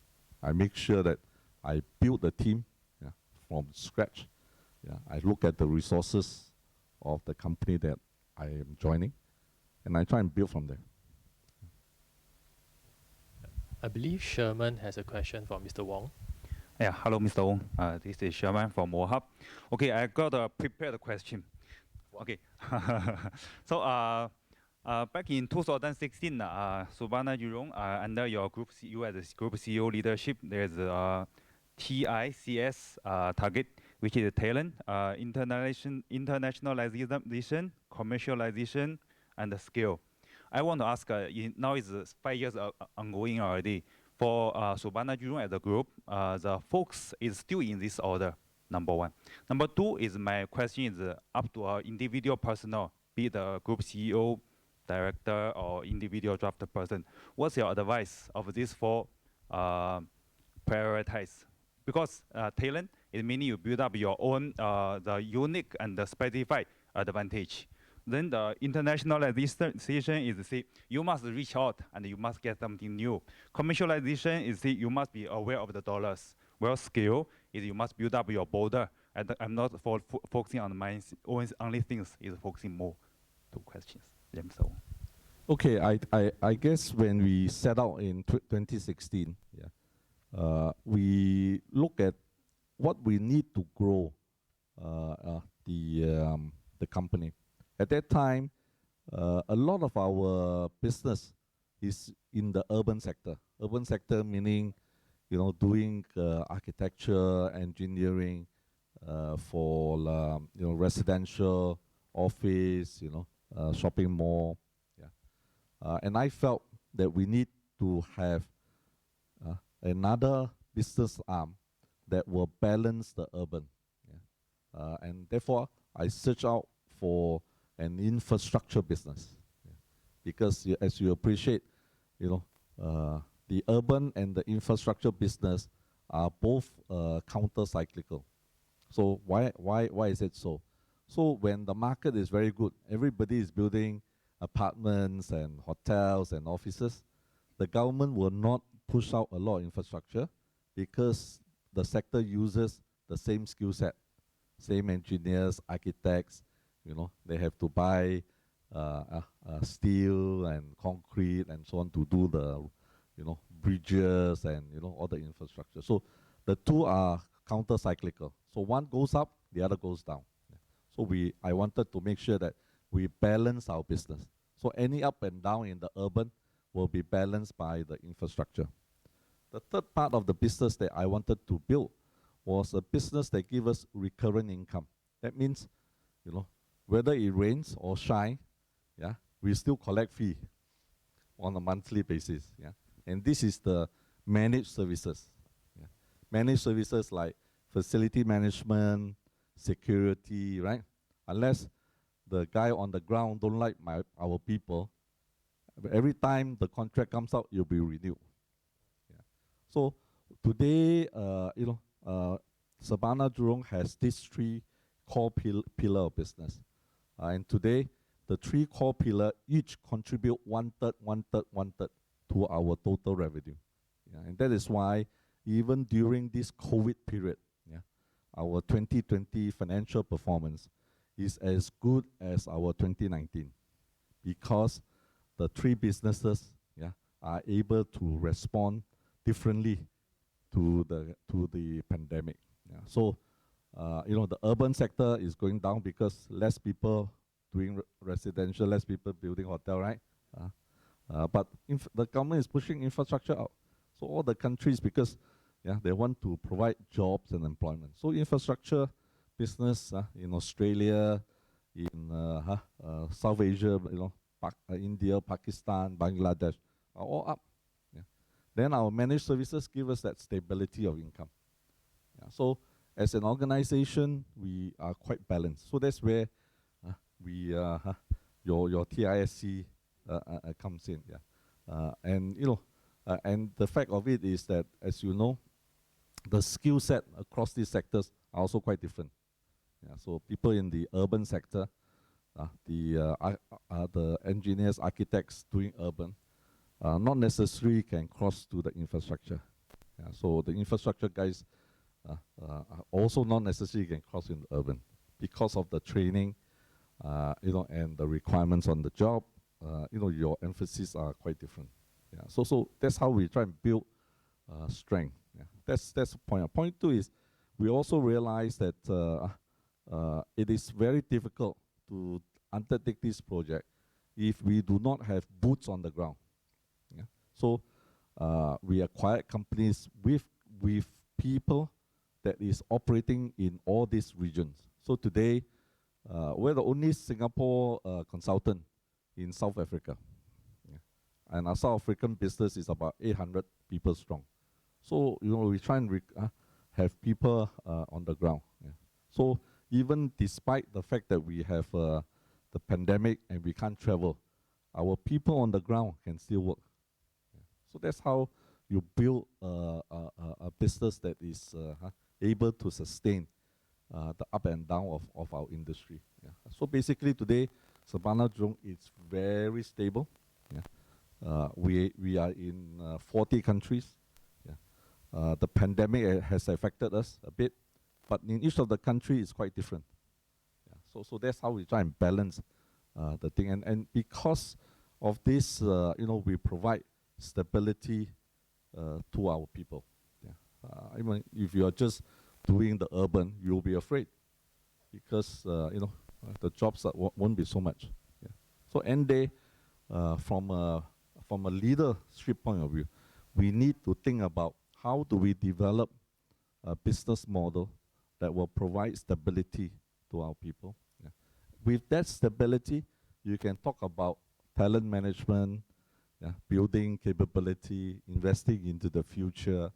I make sure that I build the team, yeah, from scratch. Yeah. I look at the resources of the company that I am joining, and I try and build from there. I believe Sherman has a question for Mr. Wong. Yeah, hello, Mr. Wong. This is Sherman from Mohab. Okay, I got a prepared question. Okay, so back in 2016, Subhana Jurong, under your group, you as a group CEO leadership, there's a TICS target, which is talent, internationalization, commercialization, and the scale. I want to ask, now it's 5 years ongoing already. For Subhana Jurong as a group, the focus is still in this order, number one. Number two is my question is up to our individual personnel, be it the group CEO, director, or individual drafter person. What's your advice of these four prioritize? Because talent, it means you build up your own, the unique and the specified advantage. Then the internationalization is, see, you must reach out and you must get something new. Commercialization is, see, you must be aware of the dollars. Well, scale is you must build up your border. And I'm not focusing on my only things, is focusing more. Two questions. Yeah, so. Okay, I guess when we set out in 2016, yeah, we look at what we need to grow the company. At that time, a lot of our business is in the urban sector. Urban sector meaning, doing architecture, engineering for residential, office, shopping mall. Yeah. And I felt that we need to have another business arm that will balance the urban. Yeah. And therefore, I searched out for an infrastructure business, yeah. Because as you appreciate, the urban and the infrastructure business are both counter-cyclical. So why is it so? So when the market is very good, everybody is building apartments and hotels and offices, the government will not push out a lot of infrastructure because the sector uses the same skill set, same engineers, architects. They have to buy steel and concrete and so on to do the, bridges and, all the infrastructure. So the two are counter-cyclical. So one goes up, the other goes down. Yeah. So I wanted to make sure that we balance our business. So any up and down in the urban will be balanced by the infrastructure. The third part of the business that I wanted to build was a business that gives us recurrent income. That means, whether it rains or shine, yeah, we still collect fee on a monthly basis. Yeah. And this is the managed services. Yeah. Managed services like facility management, security, right? Unless the guy on the ground don't like our people, every time the contract comes out, you'll be renewed. Yeah. So today, Sabana Jurong has these three core pillar of business. And today, the three core pillar each contribute one third to our total revenue. Yeah. And that is why even during this COVID period, yeah, our 2020 financial performance is as good as our 2019, because the three businesses, yeah, are able to respond differently to the pandemic. Yeah. So, the urban sector is going down because less people doing residential, less people building hotel, right? But the government is pushing infrastructure out. So all the countries, because they want to provide jobs and employment. So infrastructure business in Australia, in South Asia, India, Pakistan, Bangladesh are all up. Yeah. Then our managed services give us that stability of income. Yeah. So as an organization, we are quite balanced. So that's where your TISC comes in. Yeah. And the fact of it is that, as you know, the skill set across these sectors are also quite different. Yeah. So people in the urban sector, the engineers, architects doing urban, not necessarily can cross to the infrastructure. Yeah. So the infrastructure guys also not necessarily can cross in urban because of the training, and the requirements on the job. Your emphasis are quite different. Yeah. So that's how we try and build strength. Yeah. That's point. Point two is we also realize that it is very difficult to undertake this project if we do not have boots on the ground. Yeah. So we acquired companies with people that is operating in all these regions. So today, we're the only Singapore consultant in South Africa. Yeah. And our South African business is about 800 people strong. So, we try and have people on the ground. Yeah. So even despite the fact that we have the pandemic and we can't travel, our people on the ground can still work. Yeah. So that's how you build a business that is able to sustain the up and down of our industry. Yeah. So basically today, Sabana Jurong is very stable. Yeah. We are in 40 countries. Yeah. The pandemic has affected us a bit, but in each of the country it's quite different. Yeah. So that's how we try and balance the thing. And because of this, we provide stability to our people. Yeah. Even if you are just doing the urban, you'll be afraid because the jobs won't be so much. Yeah. So end day, from a leadership point of view, we need to think about how do we develop a business model that will provide stability to our people. Yeah. With that stability, you can talk about talent management, building capability, investing into the future.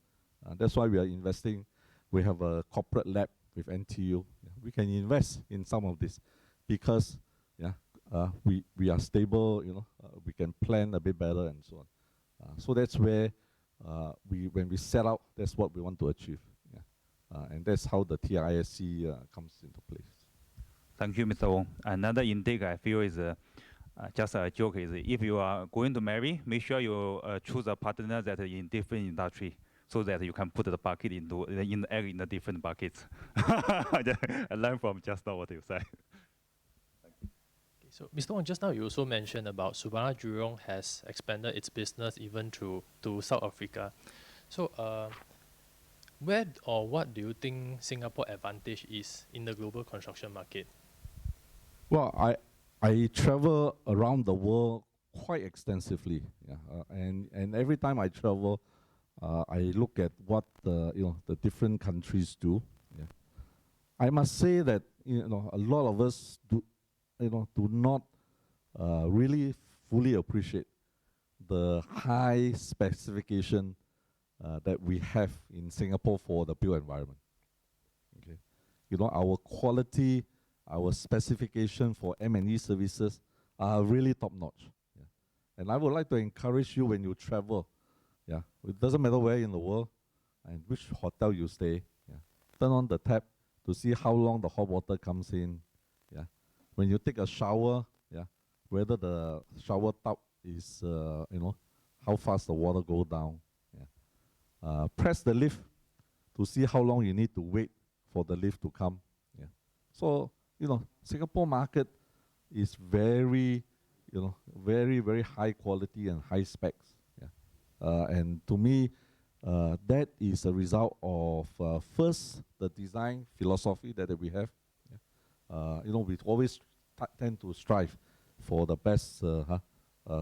That's why we are investing. We have a corporate lab with NTU. Yeah. We can invest in some of this because we are stable. We can plan a bit better and so on. So that's where when we set out, that's what we want to achieve. Yeah. And that's how the TISC comes into place. Thank you, Mr. Wong. Another intake I feel is just a joke is if you are going to marry, make sure you choose a partner that is in different industry so that you can put the bucket in the different buckets. I learned from just now what you said. So, Mr. Wong, just now you also mentioned about Sabana Jurong has expanded its business even to South Africa. So, where or what do you think Singapore advantage is in the global construction market? Well, I travel around the world quite extensively. Yeah. And every time I travel, I look at what the different countries do. Yeah. I must say that a lot of us do not really fully appreciate the high specification that we have in Singapore for the built environment. Okay, you know, our quality, our specification for M&E services are really top notch. Yeah. And I would like to encourage you when you travel, yeah, it doesn't matter where in the world and which hotel you stay, yeah, turn on the tap to see how long the hot water comes in. Yeah. When you take a shower, yeah, whether the shower tub is, you know, how fast the water go down. Yeah. Press the lift to see how long you need to wait for the lift to come. Yeah. So, you know, Singapore market is very, you know, very, very high quality and high specs. Yeah. And to me, that is a result of first, the design philosophy that we have. Yeah. You know, we always tend to strive for the best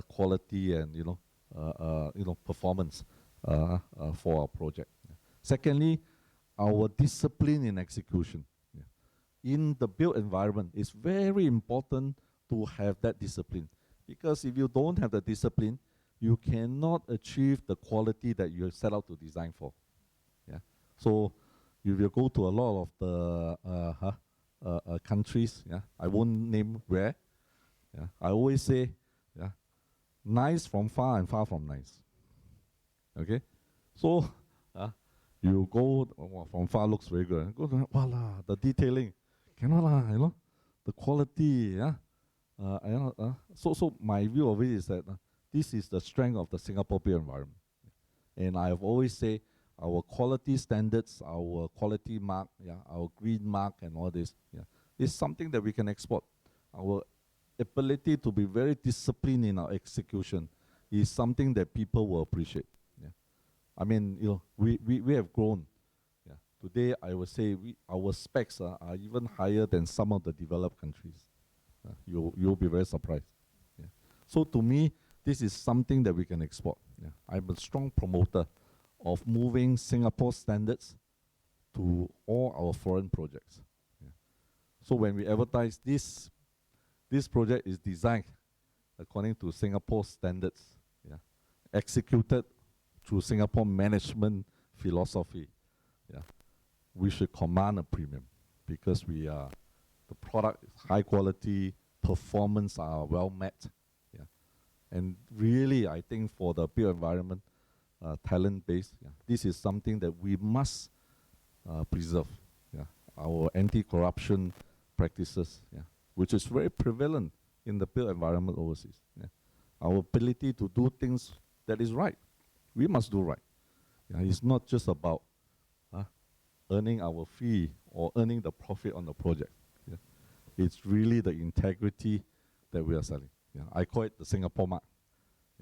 quality and, you know, performance for our project. Yeah. Secondly, our discipline in execution. Yeah. In the built environment, it's very important to have that discipline, because if you don't have the discipline, you cannot achieve the quality that you set out to design for. Yeah. So if you go to a lot of the countries, yeah, I won't name where. Yeah, I always say, yeah, nice from far and far from nice. Okay, so you go from far looks very good. Go to voila, the detailing, cannot lah, you know, the quality, yeah. So my view of it is that this is the strength of the Singapore built environment, and I have always say our quality standards, our quality mark, yeah, our green mark, and all this, yeah, is something that we can export. Our ability to be very disciplined in our execution is something that people will appreciate. Yeah. I mean, you know, we have grown. Yeah. Today, I would say our specs are even higher than some of the developed countries. You'll be very surprised. Yeah. So to me, this is something that we can export. Yeah. I'm a strong promoter of moving Singapore standards to all our foreign projects. Yeah. So when we advertise this project is designed according to Singapore standards, yeah, executed through Singapore management philosophy. Yeah, we should command a premium, because we are, the product is high quality, performance are well met. Yeah, and really, I think for the built environment, talent base, yeah, this is something that we must preserve. Yeah, our anti-corruption practices. Yeah, which is very prevalent in the built environment overseas. Yeah. Our ability to do things that is right, we must do right. Yeah. It's not just about earning our fee or earning the profit on the project. Yeah. It's really the integrity that we are selling. Yeah. I call it the Singapore mark.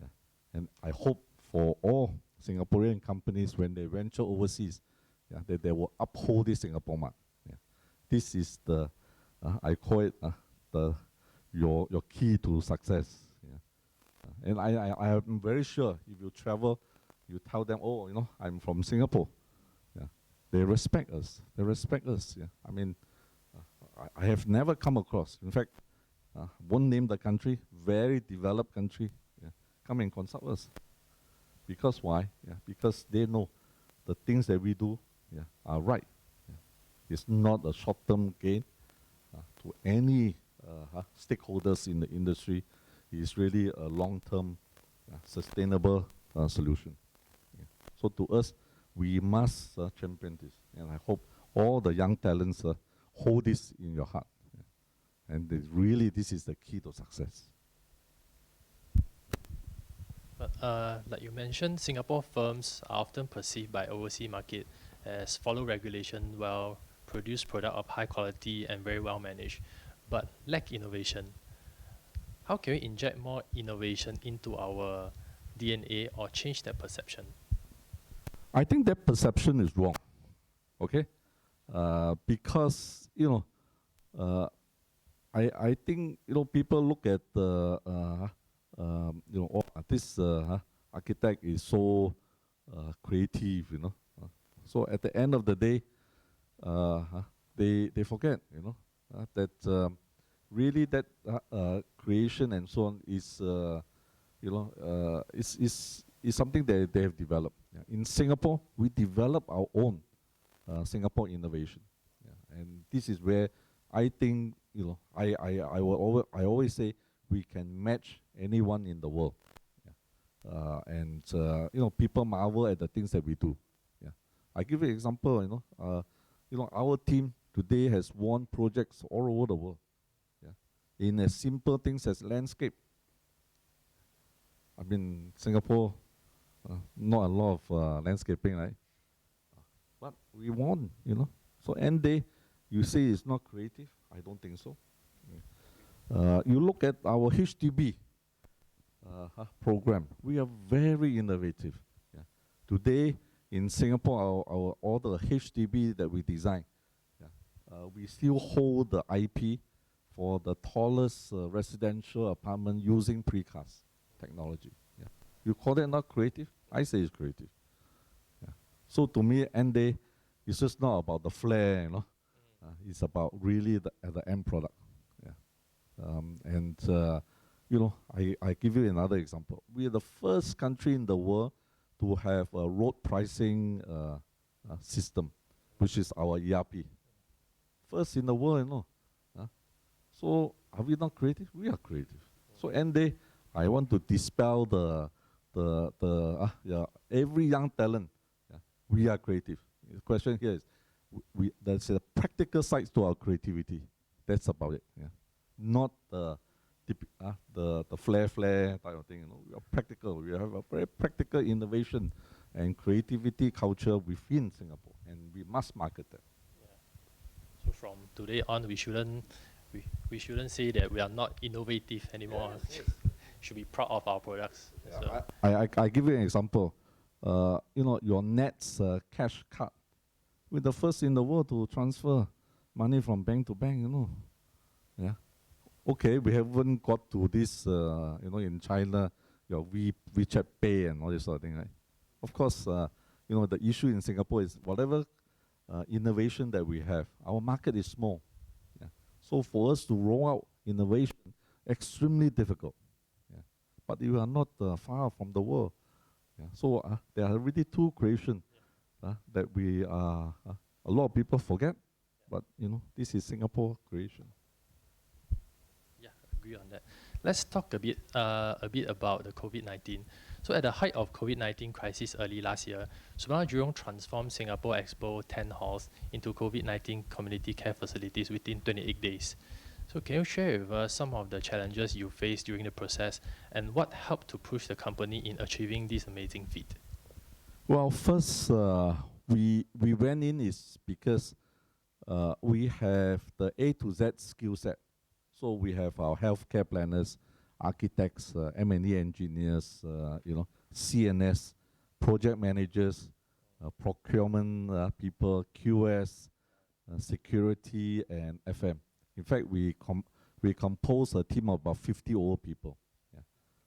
Yeah. And I hope for all Singaporean companies, when they venture overseas, yeah, that they will uphold this Singapore mark. Yeah. This is the I call it your key to success. Yeah. And I am very sure if you travel, you tell them, oh, you know, I'm from Singapore. Yeah. They respect us. They respect us. Yeah. I mean, I have never come across. In fact, won't name the country, very developed country. Yeah. Come and consult us. Because why? Yeah. Because they know the things that we do, yeah, are right. Yeah. It's not a short-term gain. To any stakeholders in the industry, is really a long-term, sustainable solution. Yeah. So to us, we must champion this, and I hope all the young talents hold this in your heart. Yeah. And really, this is the key to success. But like you mentioned, Singapore firms are often perceived by overseas market as follow regulation while produce product of high quality and very well managed, but lack innovation. How can we inject more innovation into our DNA or change that perception? I think that perception is wrong. Okay, because you know, I think, you know, people look at the you know, oh, this architect is so creative, you know. So at the end of the day, they forget, you know, that really that creation and so on is, you know, is something that they have developed. Yeah. In Singapore, we develop our own Singapore innovation. Yeah. And this is where I think, I always say we can match anyone in the world. Yeah. People marvel at the things that we do. Yeah. I give you an example, our team today has won projects all over the world. Yeah. In as simple things as landscape. I mean, Singapore, not a lot of landscaping, right? But we won, So end day, you say it's not creative? I don't think so. You look at our HDB program. We are very innovative. Yeah. Today, in Singapore, all the HDB that we design, we still hold the IP for the tallest residential apartment using precast technology. Yeah. You call that not creative? I say it's creative. Yeah. So to me, end day, it's just not about the flair, it's about really the end product. Yeah. I give you another example. We are the first country in the world to have a road pricing system, which is our ERP. First in the world, So are we not creative? We are creative. So end day, I want to dispel every young talent. Yeah, we are creative. The question here is, there's a practical side to our creativity. That's about it. Yeah, not the flair type of thing. We are practical. We have a very practical innovation and creativity culture within Singapore, and we must market that. Yeah. So from today on, we shouldn't say that we are not innovative anymore. Yes. Should be proud of our products. Yeah, so I give you an example. Your Nets cash card. We're the first in the world to transfer money from bank to bank. Yeah. Okay, we haven't got to this. In China, your WeChat Pay and all this sort of thing, right? Of course, the issue in Singapore is whatever innovation that we have, our market is small. Yeah. So for us to roll out innovation, extremely difficult. Yeah. But you are not far from the world. Yeah. So there are already two creations that a lot of people forget. But this is Singapore creation. Yeah, agree on that. Let's talk a bit about the COVID-19. So at the height of COVID-19 crisis early last year, Suvarna Jurong transformed Singapore Expo 10 halls into COVID-19 community care facilities within 28 days. So can you share with us some of the challenges you faced during the process and what helped to push the company in achieving this amazing feat? Well, first, we went in is because we have the A to Z skill set. So we have our healthcare planners, architects, M&E engineers, CNS, project managers, procurement people, QS, security, and FM. In fact, we composed a team of about 50 old people. Yeah.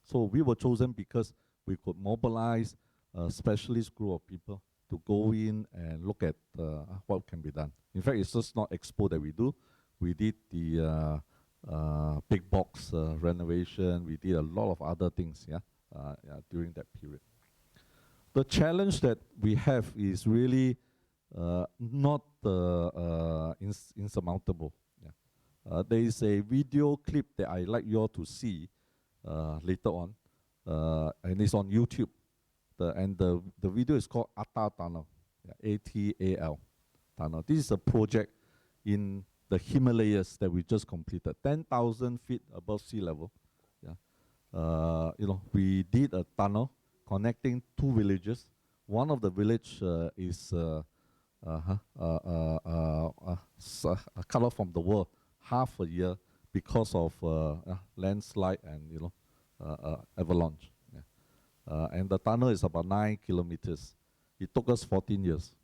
So we were chosen because we could mobilize a specialist group of people to go in and look at what can be done. In fact, it's just not expo that we do. We did the big box renovation. We did a lot of other things during that period. The challenge that we have is really not insurmountable. Yeah. There is a video clip that I like you all to see later on, and it's on YouTube. The video is called ATAL Tunnel, ATAL Tunnel. This is a project in the Himalayas that we just completed, 10,000 feet above sea level. Yeah. We did a tunnel connecting two villages. One of the village is cut off from the world half a year because of landslide and avalanche. Yeah. And the tunnel is about 9 kilometers. It took us 14 years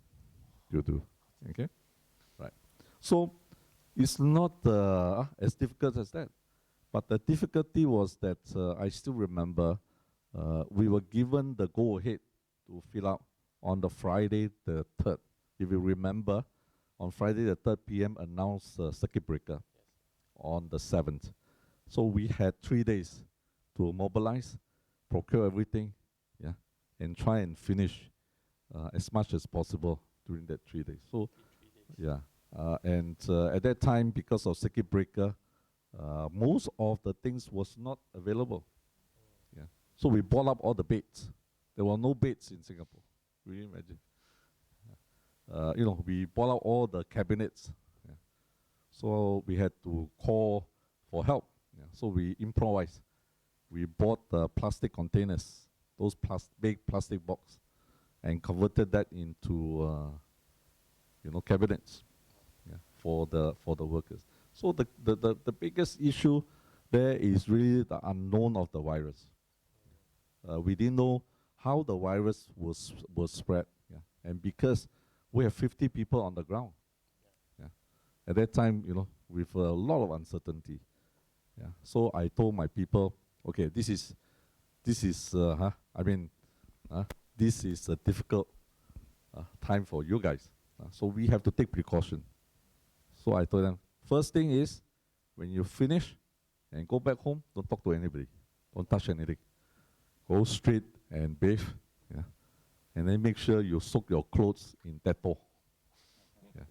to do. Okay, right. So it's not as difficult as that. But the difficulty was that I still remember we were given the go-ahead to fill out on the Friday the 3rd. If you remember, on Friday the 3rd p.m. announced circuit breaker on the 7th. So we had 3 days to mobilize, procure everything, and try and finish as much as possible during that 3 days. So, yeah. At that time, because of circuit breaker, most of the things was not available. Yeah. So we bought up all the beds. There were no beds in Singapore. Can you imagine? We bought out all the cabinets. Yeah. So we had to call for help. Yeah. So we improvised. We bought the plastic containers, those big plastic box, and converted that into cabinets, yeah, for the workers. So the biggest issue there is really the unknown of the virus. We didn't know how the virus was spread, yeah. And because we have 50 people on the ground, yeah. At that time, with a lot of uncertainty, yeah. So I told my people, okay, this is a difficult time for you guys. So we have to take precaution. So I told them, first thing is, when you finish and go back home, don't talk to anybody. Don't touch anything. Go straight and bathe. Yeah. And then make sure you soak your clothes in Dettol. Yeah.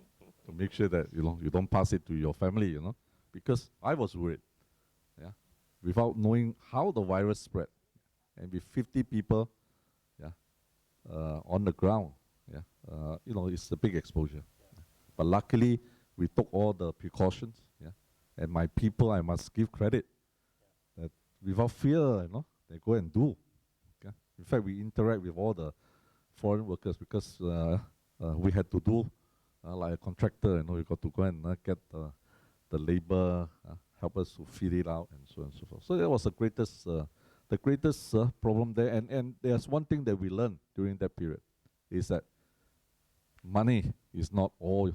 To make sure that you don't pass it to your family, because I was worried. Yeah. Without knowing how the virus spread. And with 50 people, yeah, on the ground, yeah, it's a big exposure. Yeah. But luckily, we took all the precautions, yeah. And my people, I must give credit that without fear, they go and do. Okay? In fact, we interact with all the foreign workers because we had to do like a contractor. We got to go and get the labor, help us to feed it out, and so on and so forth. So that was the greatest problem there. And there's one thing that we learned during that period, is that money is not all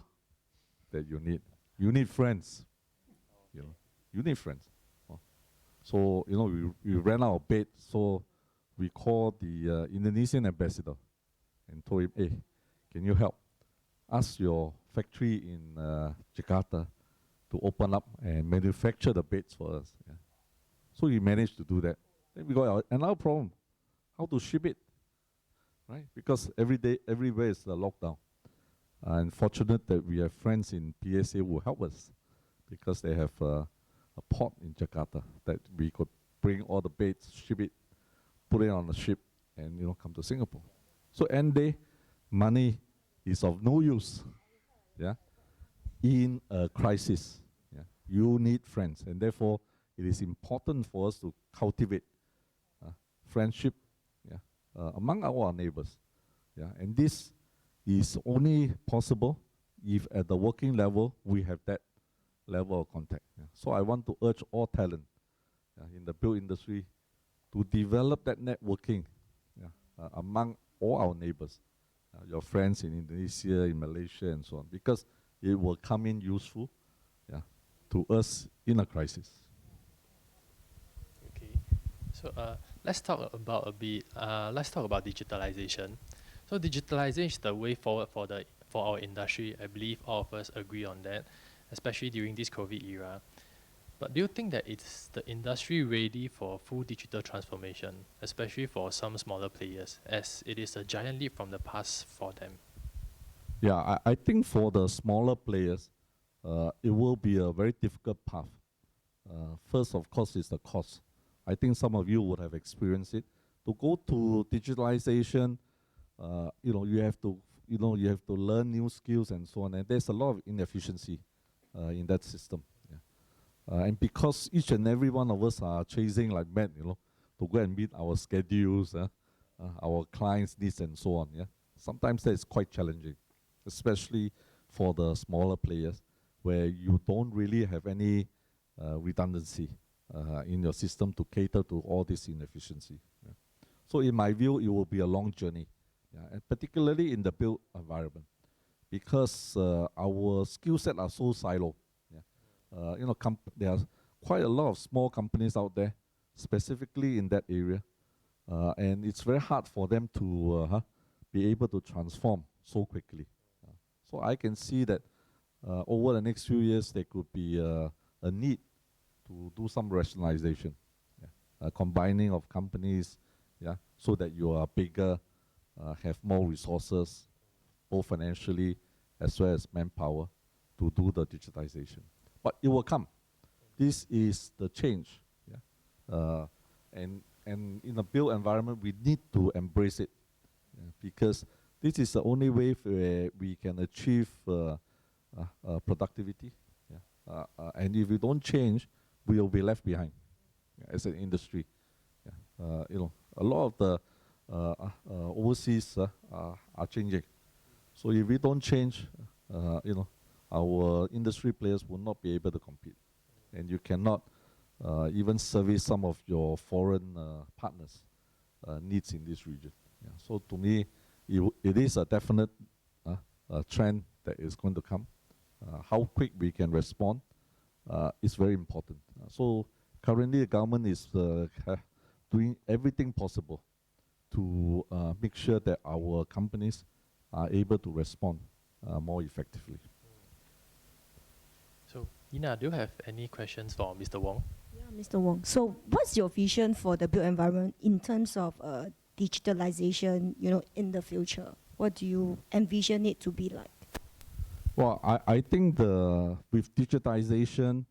that you need. You need friends. You need friends. So we ran out of bed. So we called the Indonesian ambassador and told him, hey, can you help? Ask your factory in Jakarta to open up and manufacture the beds for us. Yeah. So he managed to do that. Then we got another problem: how to ship it, right? Because everywhere is a lockdown. And fortunate that we have friends in PSA who help us, because they have a port in Jakarta that we could bring all the beds, ship it, put it on a ship, and come to Singapore. So end day, money is of no use, yeah, in a crisis. Yeah, you need friends, and therefore it is important for us to cultivate friendship, yeah, among our neighbors, yeah, and this is only possible if at the working level we have that level of contact. Yeah. So I want to urge all talent in the build industry to develop that networking, yeah, among all our neighbors, your friends in Indonesia, in Malaysia, and so on, because it will come in useful, yeah, to us in a crisis. Okay, so let's talk about digitalization. So digitalization is the way forward for our industry. I believe all of us agree on that, especially during this COVID era. But do you think that it's the industry ready for full digital transformation, especially for some smaller players, as it is a giant leap from the past for them? Yeah, I think for the smaller players, it will be a very difficult path. First, of course, is the cost. I think some of you would have experienced it. To go to digitalization, you have to learn new skills and so on, and there's a lot of inefficiency in that system. Yeah. And because each and every one of us are chasing like mad, to go and meet our schedules, our clients' needs and so on. Yeah. Sometimes that is quite challenging, especially for the smaller players, where you don't really have any redundancy in your system to cater to all this inefficiency. Yeah. So in my view, it will be a long journey, yeah, and particularly in the built environment, because our skill set are so siloed. Yeah. There are quite a lot of small companies out there, specifically in that area, and it's very hard for them to be able to transform so quickly. So I can see that over the next few years, there could be a need to do some rationalization, yeah, combining of companies, yeah, so that you are bigger, have more resources, both financially as well as manpower, to do the digitization. But it will come. This is the change. Yeah? And in a built environment, we need to embrace it, because this is the only way where we can achieve productivity. Yeah? And if we don't change, we will be left behind as an industry. Yeah? A lot of the overseas are changing. So if we don't change, our industry players will not be able to compete, and you cannot even service some of your foreign partners' needs in this region. Yeah. So to me, it is a definite trend that is going to come. How quick we can respond is very important. So currently, the government is doing everything possible to make sure that our companies are able to respond more effectively. So, Ina, do you have any questions for Mr. Wong? Yeah, Mr. Wong. So, what's your vision for the built environment in terms of digitalization? In the future, what do you envision it to be like? Well, I think with digitization,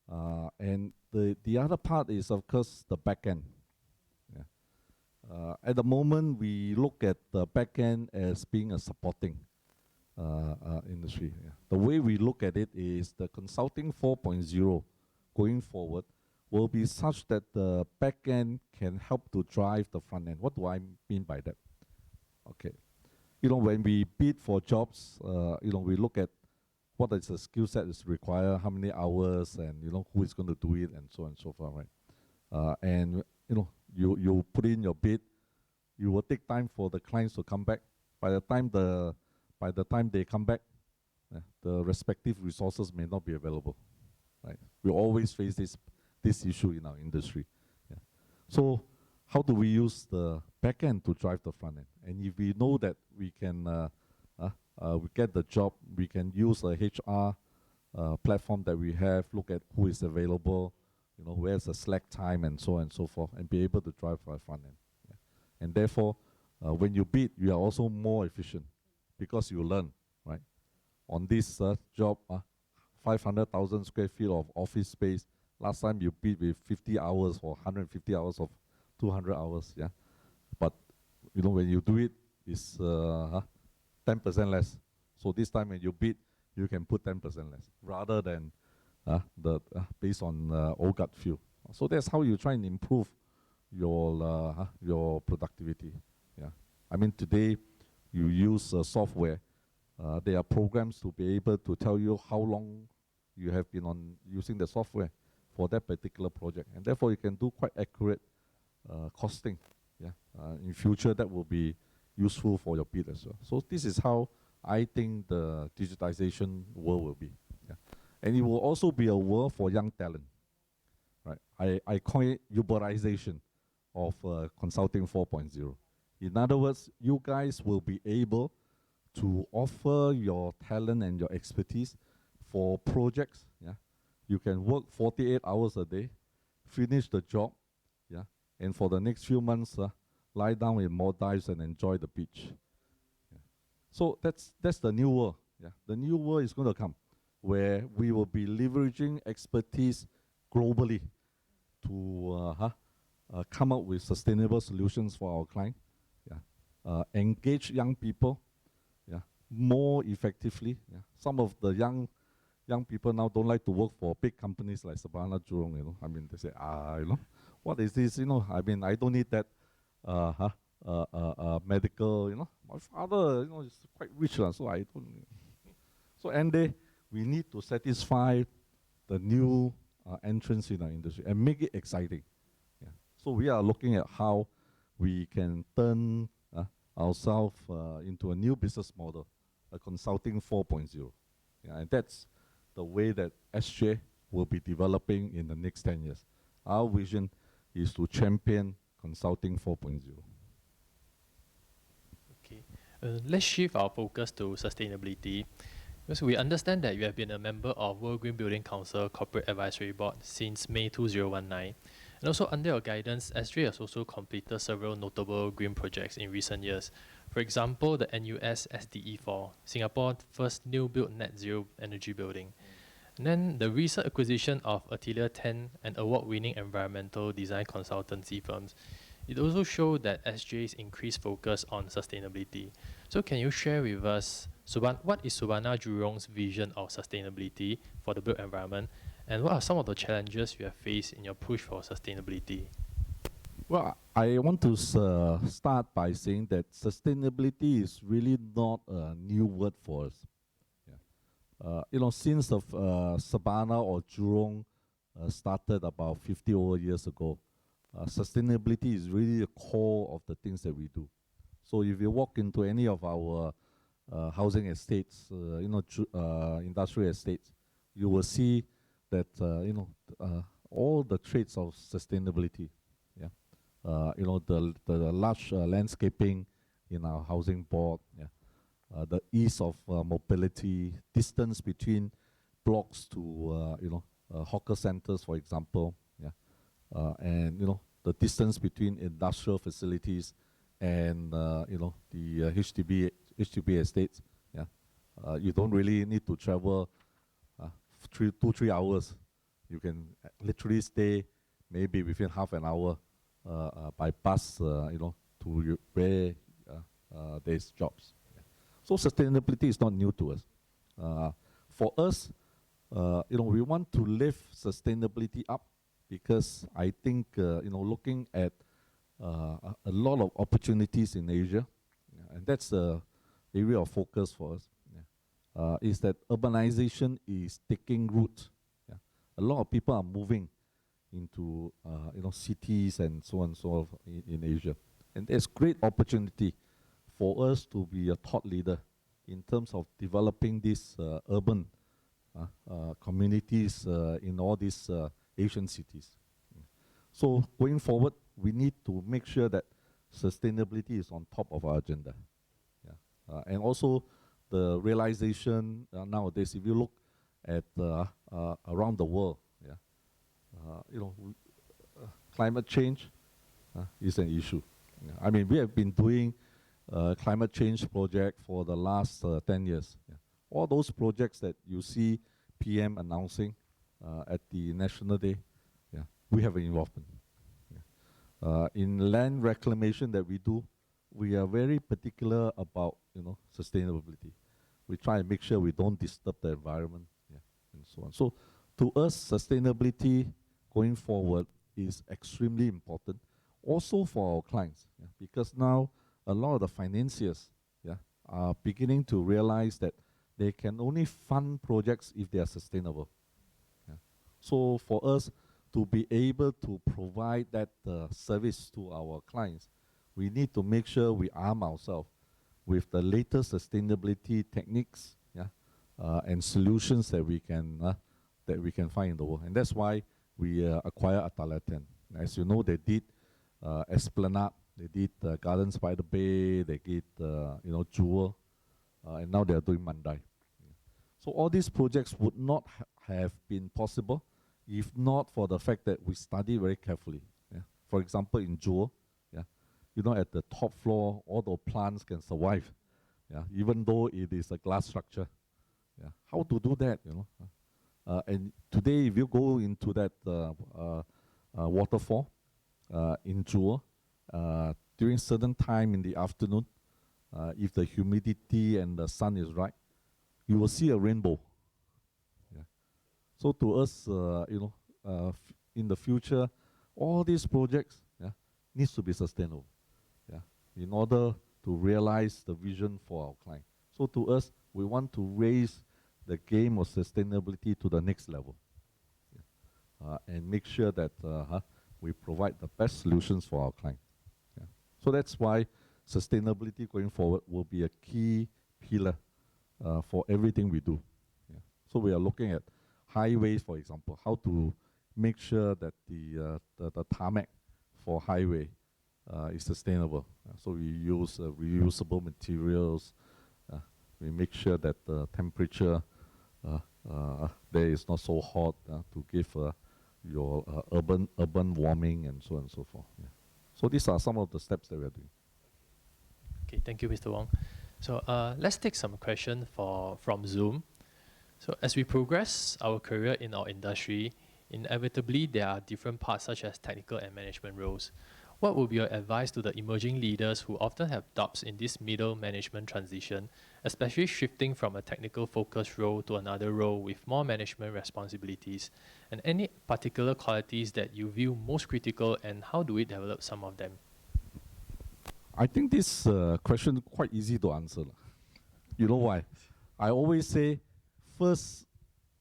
and the other part is, of course, the back end. Yeah. At the moment, we look at the back end as being a supporting industry. Yeah. The way we look at it is the consulting 4.0 going forward will be such that the back end can help to drive the front end. What do I mean by that? Okay. When we bid for jobs, we look at what is the skill set is required, how many hours, and who is going to do it, and so on and so forth, right? And you put in your bid, you will take time for the clients to come back. By the time they come back, the respective resources may not be available, right? We always face this issue in our industry. Yeah. So how do we use the back end to drive the front end? And if we know that we can we get the job, we can use a HR platform that we have, look at who is available, where's the slack time, and so on and so forth, and be able to drive our front end. Yeah. And therefore, when you bid, you are also more efficient because you learn, right? On this job, 500,000 square feet of office space, last time you bid with 50 hours or 150 hours of 200 hours, yeah? But, when you do it, it's 10% less. So this time when you bid, you can put 10% less, rather than based on old gut feel. So that's how you try and improve your productivity. Yeah, I mean today you use software. There are programs to be able to tell you how long you have been on using the software for that particular project, and therefore you can do quite accurate costing. Yeah, in future that will be useful for your bid as well. So this is how I think the digitization world will be. Yeah. And it will also be a world for young talent. Right? I call it Uberization of Consulting 4.0. In other words, you guys will be able to offer your talent and your expertise for projects. Yeah? You can work 48 hours a day, finish the job, yeah? And for the next few months, lie down in Maldives and enjoy the beach. Yeah. So that's the new world. Yeah. The new world is going to come, where we will be leveraging expertise globally to come up with sustainable solutions for our client. Yeah. Engage young people, yeah, more effectively. Yeah. Some of the young people now don't like to work for big companies like Sabana Jurong. I mean, they say, what is this? I mean, I don't need that. Medical, my father, is quite rich, so I don't. So, and we need to satisfy the new entrants in our industry and make it exciting. Yeah. So we are looking at how we can turn ourselves into a new business model, a consulting 4.0. Yeah, and that's the way that SJ will be developing in the next 10 years. Our vision is to champion Consulting 4.0. Okay, let's shift our focus to sustainability. Because we understand that you have been a member of World Green Building Council Corporate Advisory Board since May 2019, And also under your guidance, SG has also completed several notable green projects in recent years. For example, the NUS SDE4, Singapore's first new built net zero energy building. And then the recent acquisition of Atelier 10 and award-winning environmental design consultancy firms. It also showed that SG's increased focus on sustainability. So can you share with us what is Surbana Jurong's vision of sustainability for the built environment, and what are some of the challenges you have faced in your push for sustainability? Well, I want to start by saying that sustainability is really not a new word for us. Since the Surbana or Jurong started about 50 over years ago, sustainability is really the core of the things that we do. So if you walk into any of our housing estates, industrial estates, you will see that all the traits of sustainability. Yeah, the large landscaping in our housing board. Yeah. The ease of mobility, distance between blocks to hawker centers, for example, yeah, and the distance between industrial facilities and the HDB estates. Yeah, you don't really need to travel 3 hours. You can literally stay maybe within half an hour by bus, to where there's jobs. So sustainability is not new to us. For us, we want to lift sustainability up because I think, looking at a lot of opportunities in Asia, and that's the area of focus for us, is that urbanization is taking root. Yeah. A lot of people are moving into, cities and so on and so forth in Asia. And there's great opportunity for us to be a thought leader in terms of developing these urban communities in all these Asian cities. So going forward, we need to make sure that sustainability is on top of our agenda. Yeah. And also the realization nowadays, if you look at around the world, climate change is an issue. Yeah. I mean, we have been doing climate change project for the last 10 years. Yeah. All those projects that you see PM announcing at the National Day, yeah, we have an involvement. Yeah. In land reclamation that we do, we are very particular about sustainability. We try and make sure we don't disturb the environment, yeah, and so on. So to us, sustainability going forward is extremely important, also for our clients, yeah, because now a lot of the financiers, yeah, are beginning to realize that they can only fund projects if they are sustainable. Yeah. So for us to be able to provide that service to our clients, we need to make sure we arm ourselves with the latest sustainability techniques, yeah, and solutions that we can find in the world. And that's why we acquired Atelier 10. As you know, they did Esplanade, they did Gardens by the Bay, they did Jewel, and now they are doing Mandai. Yeah. So all these projects would not have been possible if not for the fact that we study very carefully. Yeah. For example, in Jewel, yeah, at the top floor, all the plants can survive, yeah, even though it is a glass structure. Yeah. How to do that, and today, if you go into that waterfall in Jewel, during certain time in the afternoon, if the humidity and the sun is right, you will see a rainbow. Yeah. So to us, in the future, all these projects, yeah, needs to be sustainable, yeah, in order to realize the vision for our client. So to us, we want to raise the game of sustainability to the next level, yeah, and make sure that we provide the best solutions for our client. Yeah. So that's why sustainability going forward will be a key pillar for everything we do. Yeah. So we are looking at highways, for example, how to make sure that the tarmac for highway is sustainable. So we use reusable materials. We make sure that the temperature there is not so hot to give your urban warming and so on and so forth. Yeah. So these are some of the steps that we are doing. Okay, thank you, Mr. Wong. So let's take some questions from Zoom. So as we progress our career in our industry, inevitably there are different parts such as technical and management roles. What would be your advice to the emerging leaders who often have doubts in this middle management transition, especially shifting from a technical focused role to another role with more management responsibilities? And any particular qualities that you view most critical, and how do we develop some of them? I think this question quite easy to answer. You know why? I always say, first,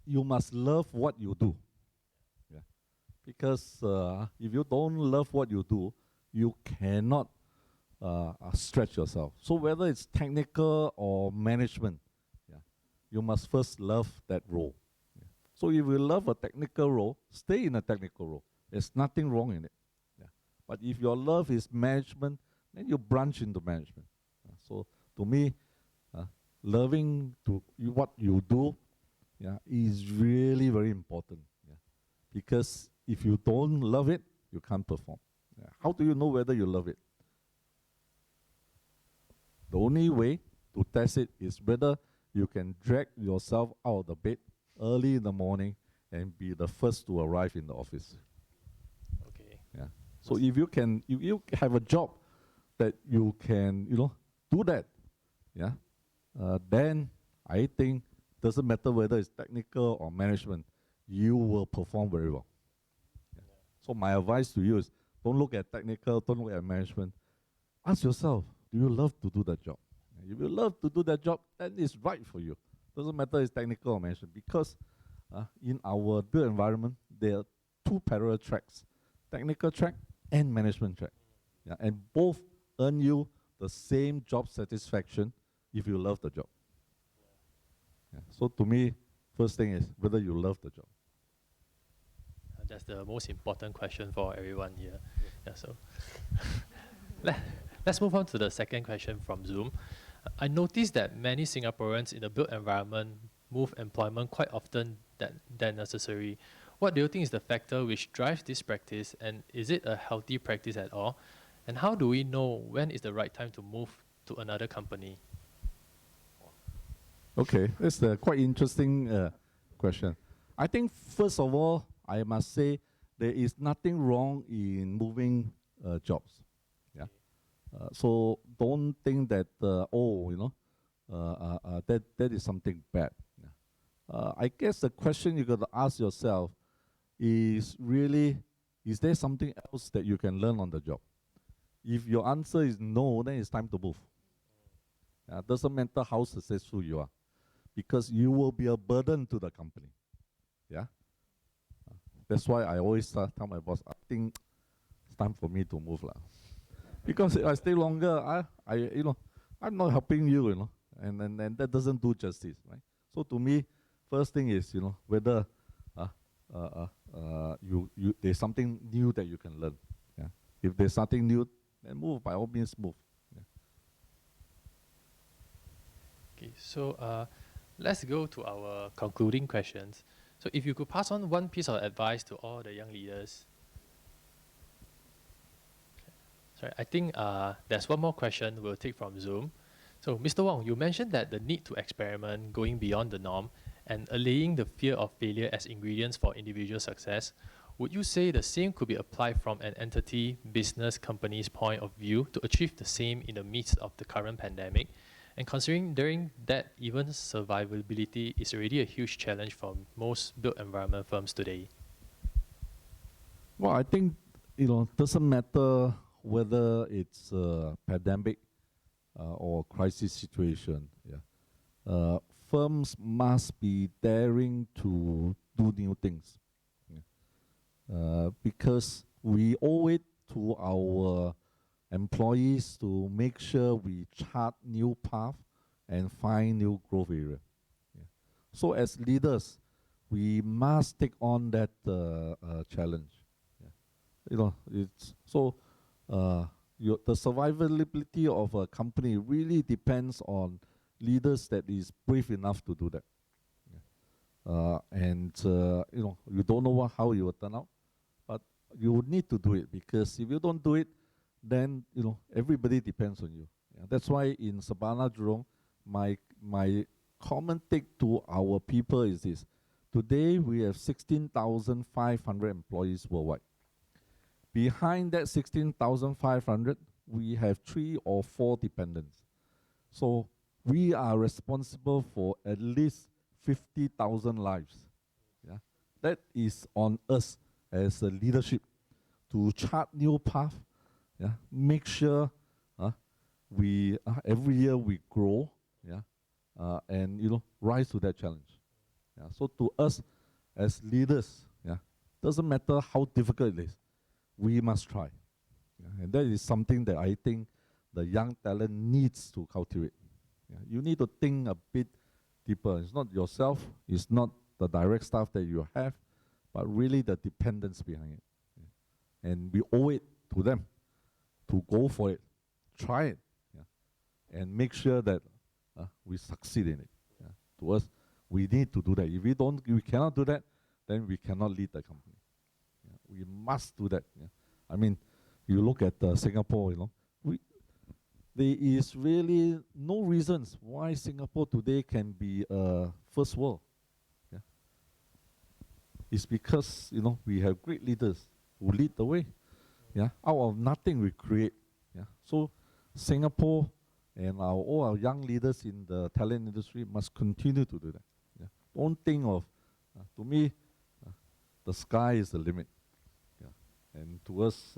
you must love what you do. Yeah. Because if you don't love what you do, you cannot stretch yourself. So whether it's technical or management, yeah, you must first love that role. Yeah. So if you love a technical role, stay in a technical role. There's nothing wrong in it. Yeah. But if your love is management, then you branch into management. So to me, loving what you do, yeah, is really very important. Yeah. Because if you don't love it, you can't perform. Yeah. How do you know whether you love it? The only way to test it is whether you can drag yourself out of the bed early in the morning and be the first to arrive in the office. Okay. Yeah. So if you have a job that you can, do that, yeah, then I think doesn't matter whether it's technical or management, you will perform very well. Yeah. So my advice to you is, don't look at technical, don't look at management. Ask yourself, do you love to do that job? If you love to do that job, then it's right for you. Doesn't matter it's technical or management, because in our built environment, there are two parallel tracks, technical track and management track. Yeah, and both earn you the same job satisfaction if you love the job. Yeah. So to me, first thing is whether you love the job. That's the most important question for everyone here. Yeah, so let's move on to the second question from Zoom. I noticed that many Singaporeans in the built environment move employment quite often than necessary. What do you think is the factor which drives this practice, and is it a healthy practice at all? And how do we know when is the right time to move to another company? Okay, that's a quite interesting question. I think first of all, I must say there is nothing wrong in moving jobs. Yeah. So don't think that that is something bad. Yeah. I guess the question you got to ask yourself is really, is there something else that you can learn on the job? If your answer is no, then it's time to move. Doesn't matter how successful you are, because you will be a burden to the company. Yeah. That's why I always tell my boss, I think it's time for me to move, because if I stay longer, I'm not helping you, and that doesn't do justice, right? So to me, first thing is, whether there's something new that you can learn. Yeah. If there's something new, then move. By all means, move. Yeah. Okay, so let's go to our concluding questions. So if you could pass on one piece of advice to all the young leaders. Sorry, I think there's one more question we'll take from Zoom. So Mr. Wong, you mentioned that the need to experiment, going beyond the norm, and allaying the fear of failure as ingredients for individual success. Would you say the same could be applied from an entity, business, company's point of view to achieve the same in the midst of the current pandemic? And considering during that even survivability is already a huge challenge for most built environment firms today. Well, I think, doesn't matter whether it's a pandemic or crisis situation. Yeah. Firms must be daring to do new things. Yeah. Because we owe it to our employees to make sure we chart new path and find new growth area. Yeah. So as leaders, we must take on that challenge. Yeah. It's so the survivability of a company really depends on leaders that is brave enough to do that. and you don't know how it will turn out, but you need to do it, because if you don't do it, then everybody depends on you. Yeah, that's why in Sabana Jurong, my common take to our people is this: today we have 16,500 employees worldwide. Behind that 16,500, we have 3 or 4 dependents. So we are responsible for at least 50,000 lives. Yeah, that is on us as a leadership to chart new path. Yeah, make sure we every year we grow. Yeah, and rise to that challenge. Yeah, so to us as leaders, yeah, doesn't matter how difficult it is, we must try. Yeah, and that is something that I think the young talent needs to cultivate. Yeah, you need to think a bit deeper. It's not yourself, it's not the direct staff that you have, but really the dependence behind it. Yeah. And we owe it to them to go for it, try it, yeah, and make sure that we succeed in it. Yeah. To us, we need to do that. If we cannot do that, then we cannot lead the company. Yeah. We must do that. Yeah. I mean, you look at Singapore, there is really no reasons why Singapore today can be first world. Yeah. It's because we have great leaders who lead the way. Yeah. Out of nothing we create. Yeah. So Singapore and all our young leaders in the talent industry must continue to do that. Yeah. Don't think of, to me, the sky is the limit. Yeah. And to us,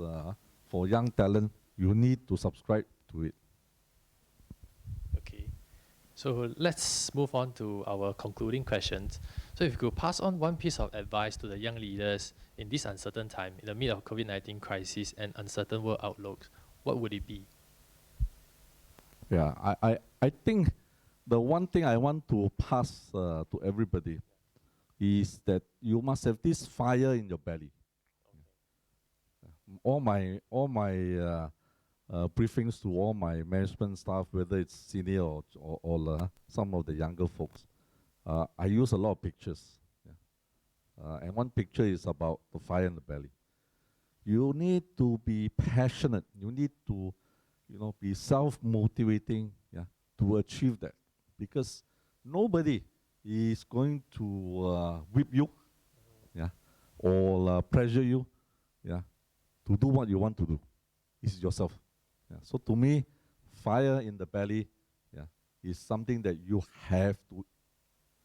for young talent, you need to subscribe to it. Okay, so let's move on to our concluding questions. So if you could pass on one piece of advice to the young leaders in this uncertain time, in the midst of COVID-19 crisis and uncertain world outlooks, what would it be? Yeah, I think the one thing I want to pass to everybody is that you must have this fire in your belly. All my briefings to all my management staff, whether it's senior or some of the younger folks, I use a lot of pictures. Yeah. And one picture is about the fire in the belly. You need to be passionate. You need to be self-motivating, yeah, to achieve that. Because nobody is going to whip you, yeah, or pressure you, yeah, to do what you want to do. It's yourself. Yeah. So to me, fire in the belly, yeah, is something that you have to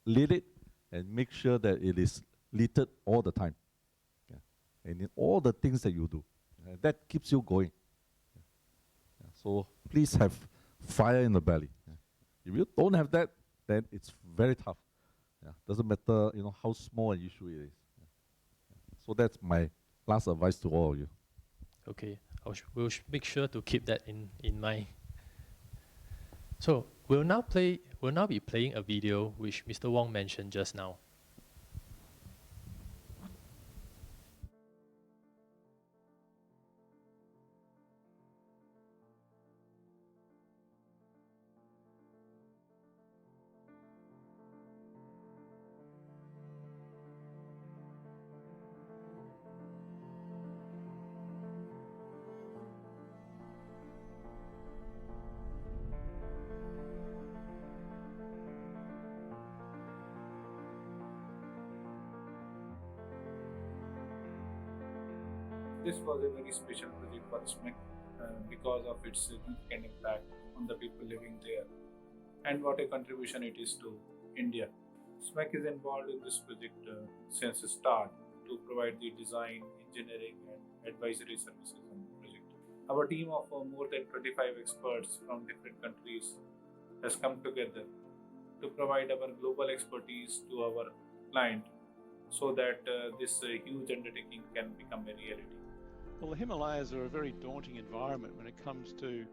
lead it and make sure that it is lit all the time. Yeah. And in all the things that you do, that keeps you going. Yeah. So please have fire in the belly. Yeah. If you don't have that, then it's very tough. Yeah. Doesn't matter how small an issue it is. Yeah. Yeah. So that's my last advice to all of you. Okay, we'll make sure to keep that in mind. So we'll now be playing a video which Mr. Wong mentioned just now. This was a very special project for SMEC because of its significant impact on the people living there and what a contribution it is to India. SMEC is involved in this project since the start to provide the design, engineering and advisory services on the project. Our team of more than 25 experts from different countries has come together to provide our global expertise to our client so that this huge undertaking can become a reality. Well, the Himalayas are a very daunting environment when it comes to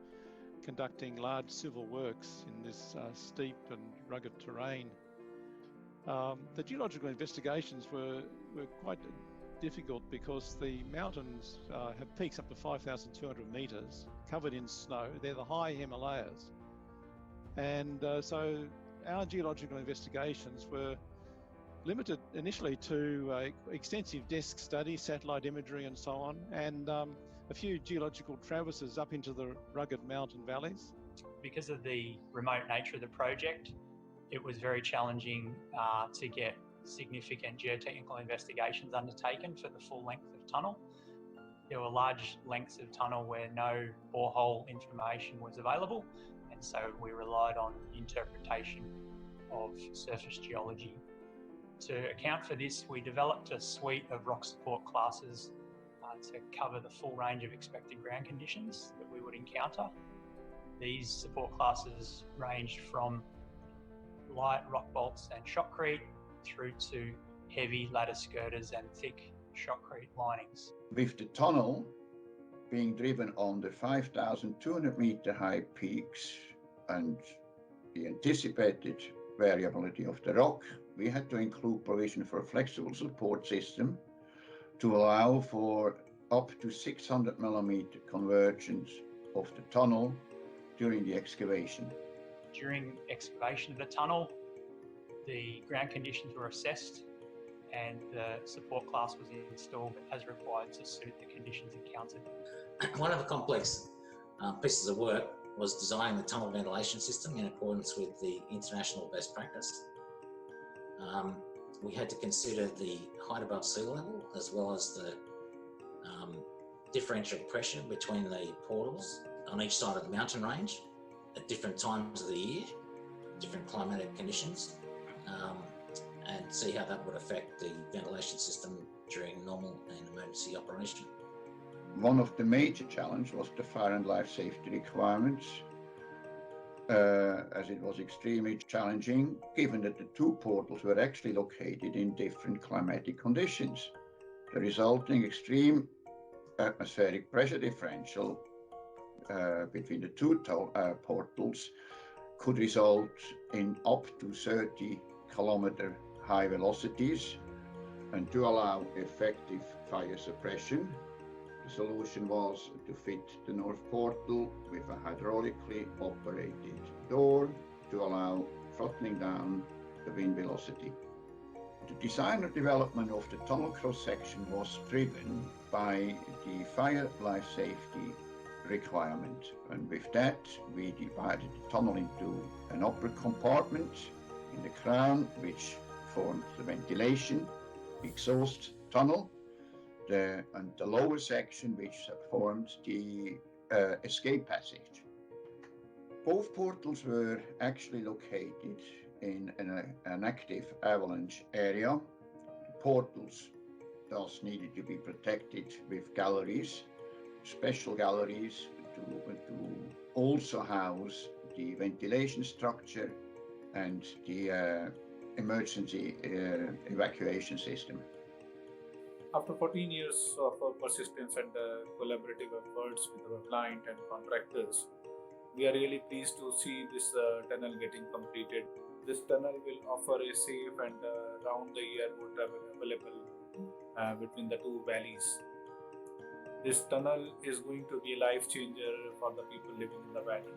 conducting large civil works in this steep and rugged terrain. The geological investigations were quite difficult because the mountains have peaks up to 5,200 meters, covered in snow. They're the high Himalayas. And so our geological investigations were limited initially to extensive desk study, satellite imagery and so on, and a few geological traverses up into the rugged mountain valleys. Because of the remote nature of the project, it was very challenging to get significant geotechnical investigations undertaken for the full length of tunnel. There were large lengths of tunnel where no borehole information was available, and so we relied on interpretation of surface geology. To account for this, we developed a suite of rock support classes to cover the full range of expected ground conditions that we would encounter. These support classes ranged from light rock bolts and shotcrete through to heavy ladder skirters and thick shotcrete linings. With the tunnel being driven on the 5,200 meter high peaks and the anticipated variability of the rock, we had to include provision for a flexible support system to allow for up to 600 millimeter convergence of the tunnel during the excavation. During excavation of the tunnel, the ground conditions were assessed and the support class was installed as required to suit the conditions encountered. One of the complex pieces of work was designing the tunnel ventilation system in accordance with the international best practice. We had to consider the height above sea level as well as the differential pressure between the portals on each side of the mountain range at different times of the year, different climatic conditions, and see how that would affect the ventilation system during normal and emergency operation. One of the major challenges was the fire and life safety requirements, as it was extremely challenging given that the two portals were actually located in different climatic conditions. The resulting extreme atmospheric pressure differential between the two portals could result in up to 30-kilometer high velocities, and to allow effective fire suppression, the solution was to fit the north portal with a hydraulically operated door to allow throttling down the wind velocity. The design and development of the tunnel cross-section was driven by the fire life safety requirement, and with that we divided the tunnel into an upper compartment in the crown which formed the ventilation exhaust tunnel, and the lower section which formed the escape passage. Both portals were actually located in an active avalanche area. The portals thus needed to be protected with galleries, special galleries to also house the ventilation structure and the emergency evacuation system. After 14 years of persistence and collaborative efforts with our client and contractors, we are really pleased to see this tunnel getting completed. This tunnel will offer a safe and round-the-year road travel available between the two valleys. This tunnel is going to be a life changer for the people living in the valley,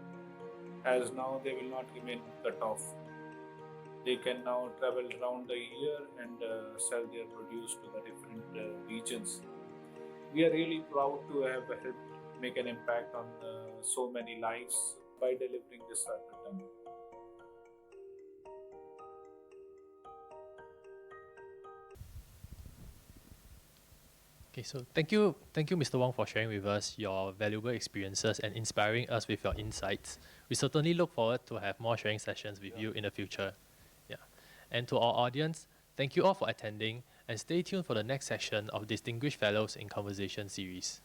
as now they will not remain cut off. They can now travel around the year and sell their produce to the different regions. We are really proud to have helped make an impact on so many lives by delivering this tunnel. Okay, so thank you, Mr. Wong, for sharing with us your valuable experiences and inspiring us with your insights. We certainly look forward to have more sharing sessions with you in the future. Yeah, and to our audience, thank you all for attending, and stay tuned for the next session of Distinguished Fellows in Conversation series.